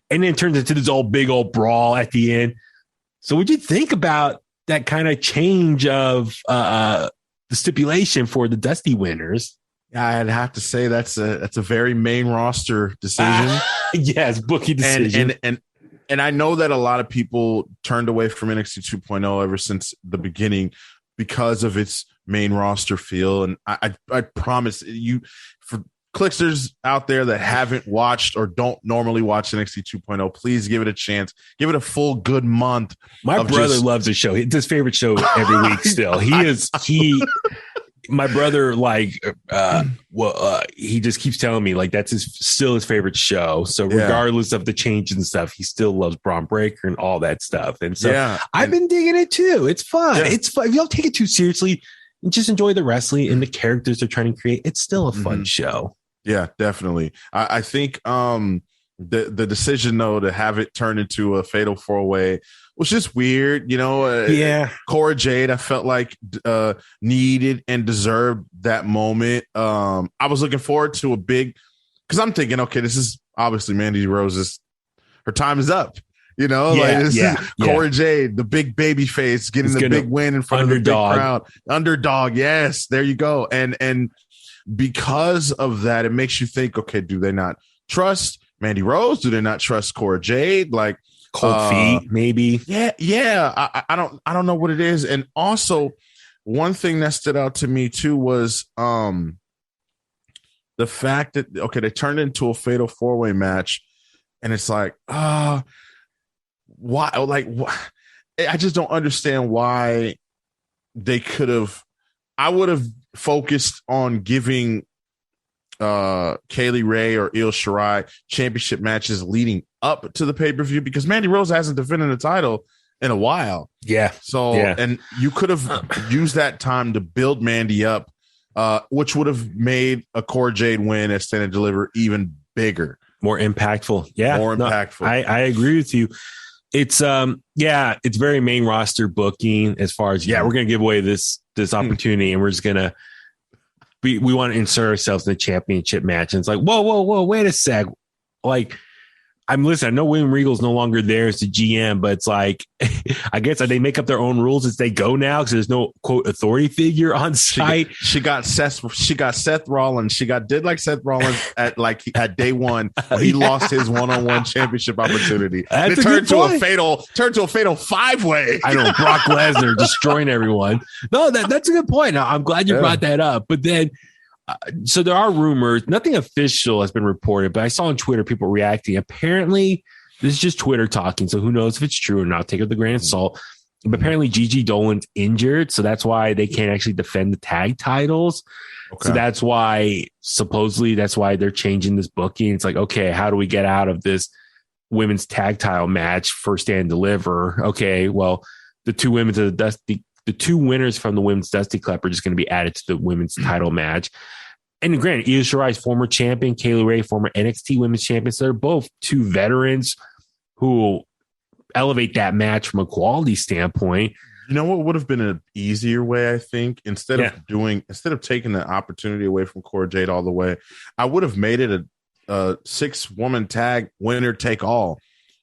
and then it turns into this big old brawl at the end. So what'd you think about that kind of change of the stipulation for the Dusty winners? I'd have to say that's a very main roster decision. Yes, bookie decision. And I know that a lot of people turned away from NXT 2.0 ever since the beginning because of its main roster feel. And I promise you, for Kliqsters out there that haven't watched or don't normally watch NXT 2.0, please give it a chance. Give it a full good month. My brother loves the show. It's his favorite show every week still. My brother, he just keeps telling me that's still his favorite show. So regardless of the changes and stuff, he still loves Braun Breaker and all that stuff. And so I've been digging it too. It's fun. Yeah. It's fun. If you don't take it too seriously and just enjoy the wrestling and the characters they're trying to create, it's still a fun show. Yeah, definitely. I think the decision though to have it turn into a fatal 4-way was just weird, Cora Jade, I felt like needed and deserved that moment. I was looking forward to because I'm thinking, okay, this is obviously Mandy Rose's, her time is up. This is Cora Jade, the big baby face, getting the big win in front of the big crowd. Underdog, yes, there you go. And because of that, it makes you think, okay, do they not trust Mandy Rose? Do they not trust Cora Jade? Cold feet, maybe. Yeah. I don't know what it is. And also, one thing that stood out to me too was the fact that they turned it into a fatal 4-way match, and it's why? I just don't understand why they could have. I would have focused on giving Kaylee Ray or Io Shirai championship matches leading up to the pay-per-view, because Mandy Rose hasn't defended the title in a while. Yeah. So, and you could have used that time to build Mandy up, which would have made a Cora Jade win at Stand and Deliver even bigger. More impactful. Yeah. More impactful. I agree with you. It's it's very main roster booking as far as, we're going to give away this opportunity and we're just going to, we want to insert ourselves in the championship match. And it's like, whoa, wait a sec. I know William Regal's no longer there as the GM, but it's like, I guess they make up their own rules as they go now because there's no quote authority figure on site. She got Seth Rollins. She did like Seth Rollins at day one when he lost his one-on-one championship opportunity. It turned to a fatal 5-way. I know, Brock Lesnar destroying everyone. No, that's a good point. I'm glad you brought that up. But then, so there are rumors. Nothing official has been reported, but I saw on Twitter people reacting. Apparently, this is just Twitter talking, so who knows if it's true or not. Take it with a grain of salt. But apparently, Gigi Dolan's injured, so that's why they can't actually defend the tag titles. Okay. So that's why they're changing this booking. It's like, okay, how do we get out of this women's tag title match, first Stand and Deliver? Okay, well, the two winners from the women's Dusty Cup are just going to be added to the women's title match. And granted, Io Shirai's former champion, Kaylee Ray, former NXT women's champion. So they're both two veterans who will elevate that match from a quality standpoint. You know what would have been an easier way, I think, instead of taking the opportunity away from Cora Jade all the way, I would have made it a 6-woman tag, winner take all,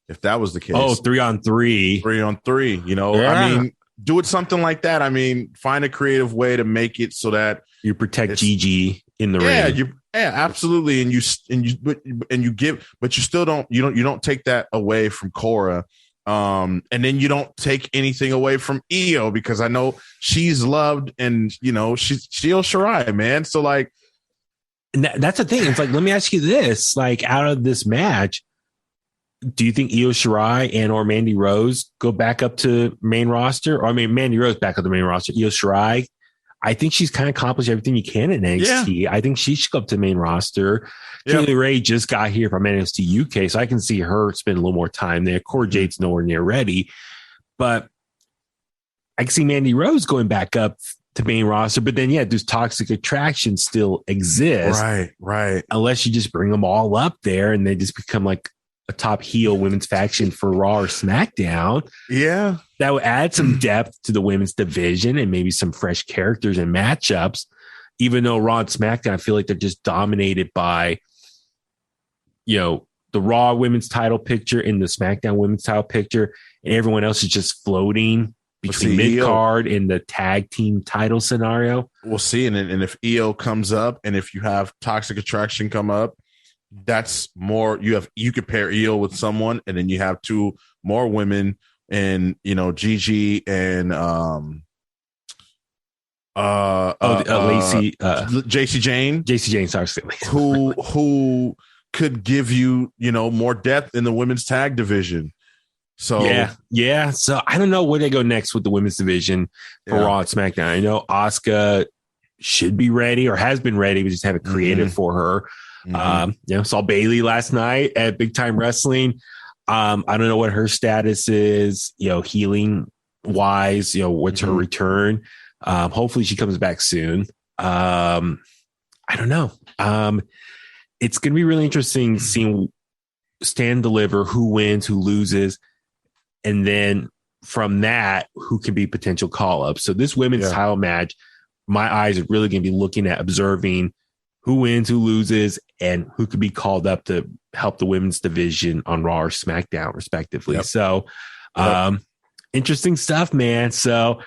if that was the case. Oh, 3-on-3. 3-on-3, I mean, do it something like that. I mean, find a creative way to make it so that you protect Gigi in the ring. Absolutely. And you give, but you still don't take that away from Cora. And then you don't take anything away from Io, because I know she's loved and she's Shirai, man. So and that's the thing. It's like, let me ask you this, out of this match, do you think Io Shirai and or Mandy Rose go back up to main roster? Or Mandy Rose back up to main roster. Io Shirai, I think she's kind of accomplished everything you can in NXT. Yeah. I think she should go up to main roster. Yeah. Kaylee Ray just got here from NXT UK, so I can see her spend a little more time there. Cora Jade's nowhere near ready, but I can see Mandy Rose going back up to main roster. But then, those toxic attractions still exist. Right. Unless you just bring them all up there and they just become like a top heel women's faction for Raw or SmackDown. Yeah. That would add some depth to the women's division and maybe some fresh characters and matchups. Even though Raw and SmackDown, I feel like they're just dominated by, the Raw women's title picture and the SmackDown women's title picture, and everyone else is just floating between mid-card and the tag team title scenario. We'll see. And if EO comes up, and if you have Toxic Attraction come up, that's more. You could pair EO with someone, and then you have 2 more women, and Gigi and Lacey, JC Jane, sorry, who could give you more depth in the women's tag division. So yeah. So I don't know where they go next with the women's division for Raw and SmackDown. I know Asuka should be ready or has been ready. We just haven't created for her. Saw Bailey last night at Big Time Wrestling. I don't know what her status is, healing wise, what's her return. Hopefully she comes back soon. I don't know. It's going to be really interesting seeing Stand Deliver, who wins, who loses. And then from that, who can be potential call-ups. So this women's title match, my eyes are really going to be looking at observing who wins, who loses, and who could be called up to help the women's division on Raw or SmackDown, respectively. So interesting stuff, man. So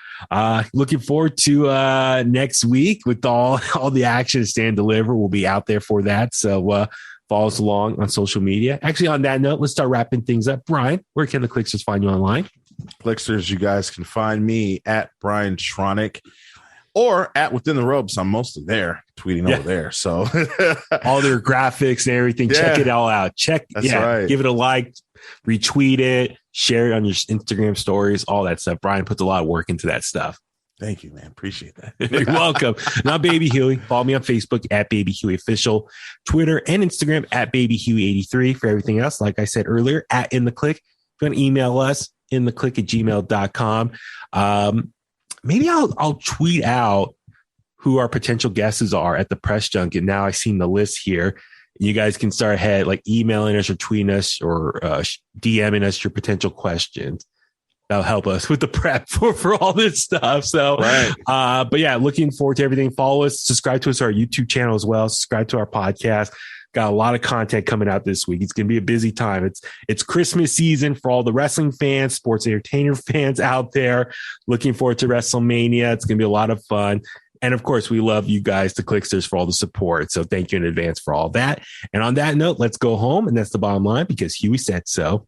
looking forward to next week with all the action to Stand Deliver. We'll be out there for that. So follow us along on social media. Actually, on that note, let's start wrapping things up. Bryan, where can the Kliqsters find you online? Kliqsters, you guys can find me at BrianTronic or at Within the Ropes. I'm mostly there, tweeting over there. So all their graphics and everything, check it all out. That's right. Give it a like, retweet it, share it on your Instagram stories, all that stuff. Bryan puts a lot of work into that stuff. Thank you, man. Appreciate that. You're welcome. Now, Baby Huey. Follow me on Facebook at Baby Huey Official, Twitter and Instagram at Baby Huey83. For everything else, like I said earlier, at In The Kliq. If you want to email us, inthekliq@gmail.com. Maybe I'll tweet out who our potential guests are at the press junket. Now I've seen the list here. You guys can start ahead, like emailing us or tweeting us or DMing us your potential questions. That'll help us with the prep for all this stuff. So, but yeah, looking forward to everything. Follow us, subscribe to us, our YouTube channel as well. Subscribe to our podcast. Got a lot of content coming out this week. It's going to be a busy time. It's Christmas season for all the wrestling fans, sports entertainer fans out there. Looking forward to WrestleMania. It's going to be a lot of fun. And of course, we love you guys, the Kliqsters, for all the support. So thank you in advance for all that. And on that note, let's go home. And that's the bottom line, because Huey said so.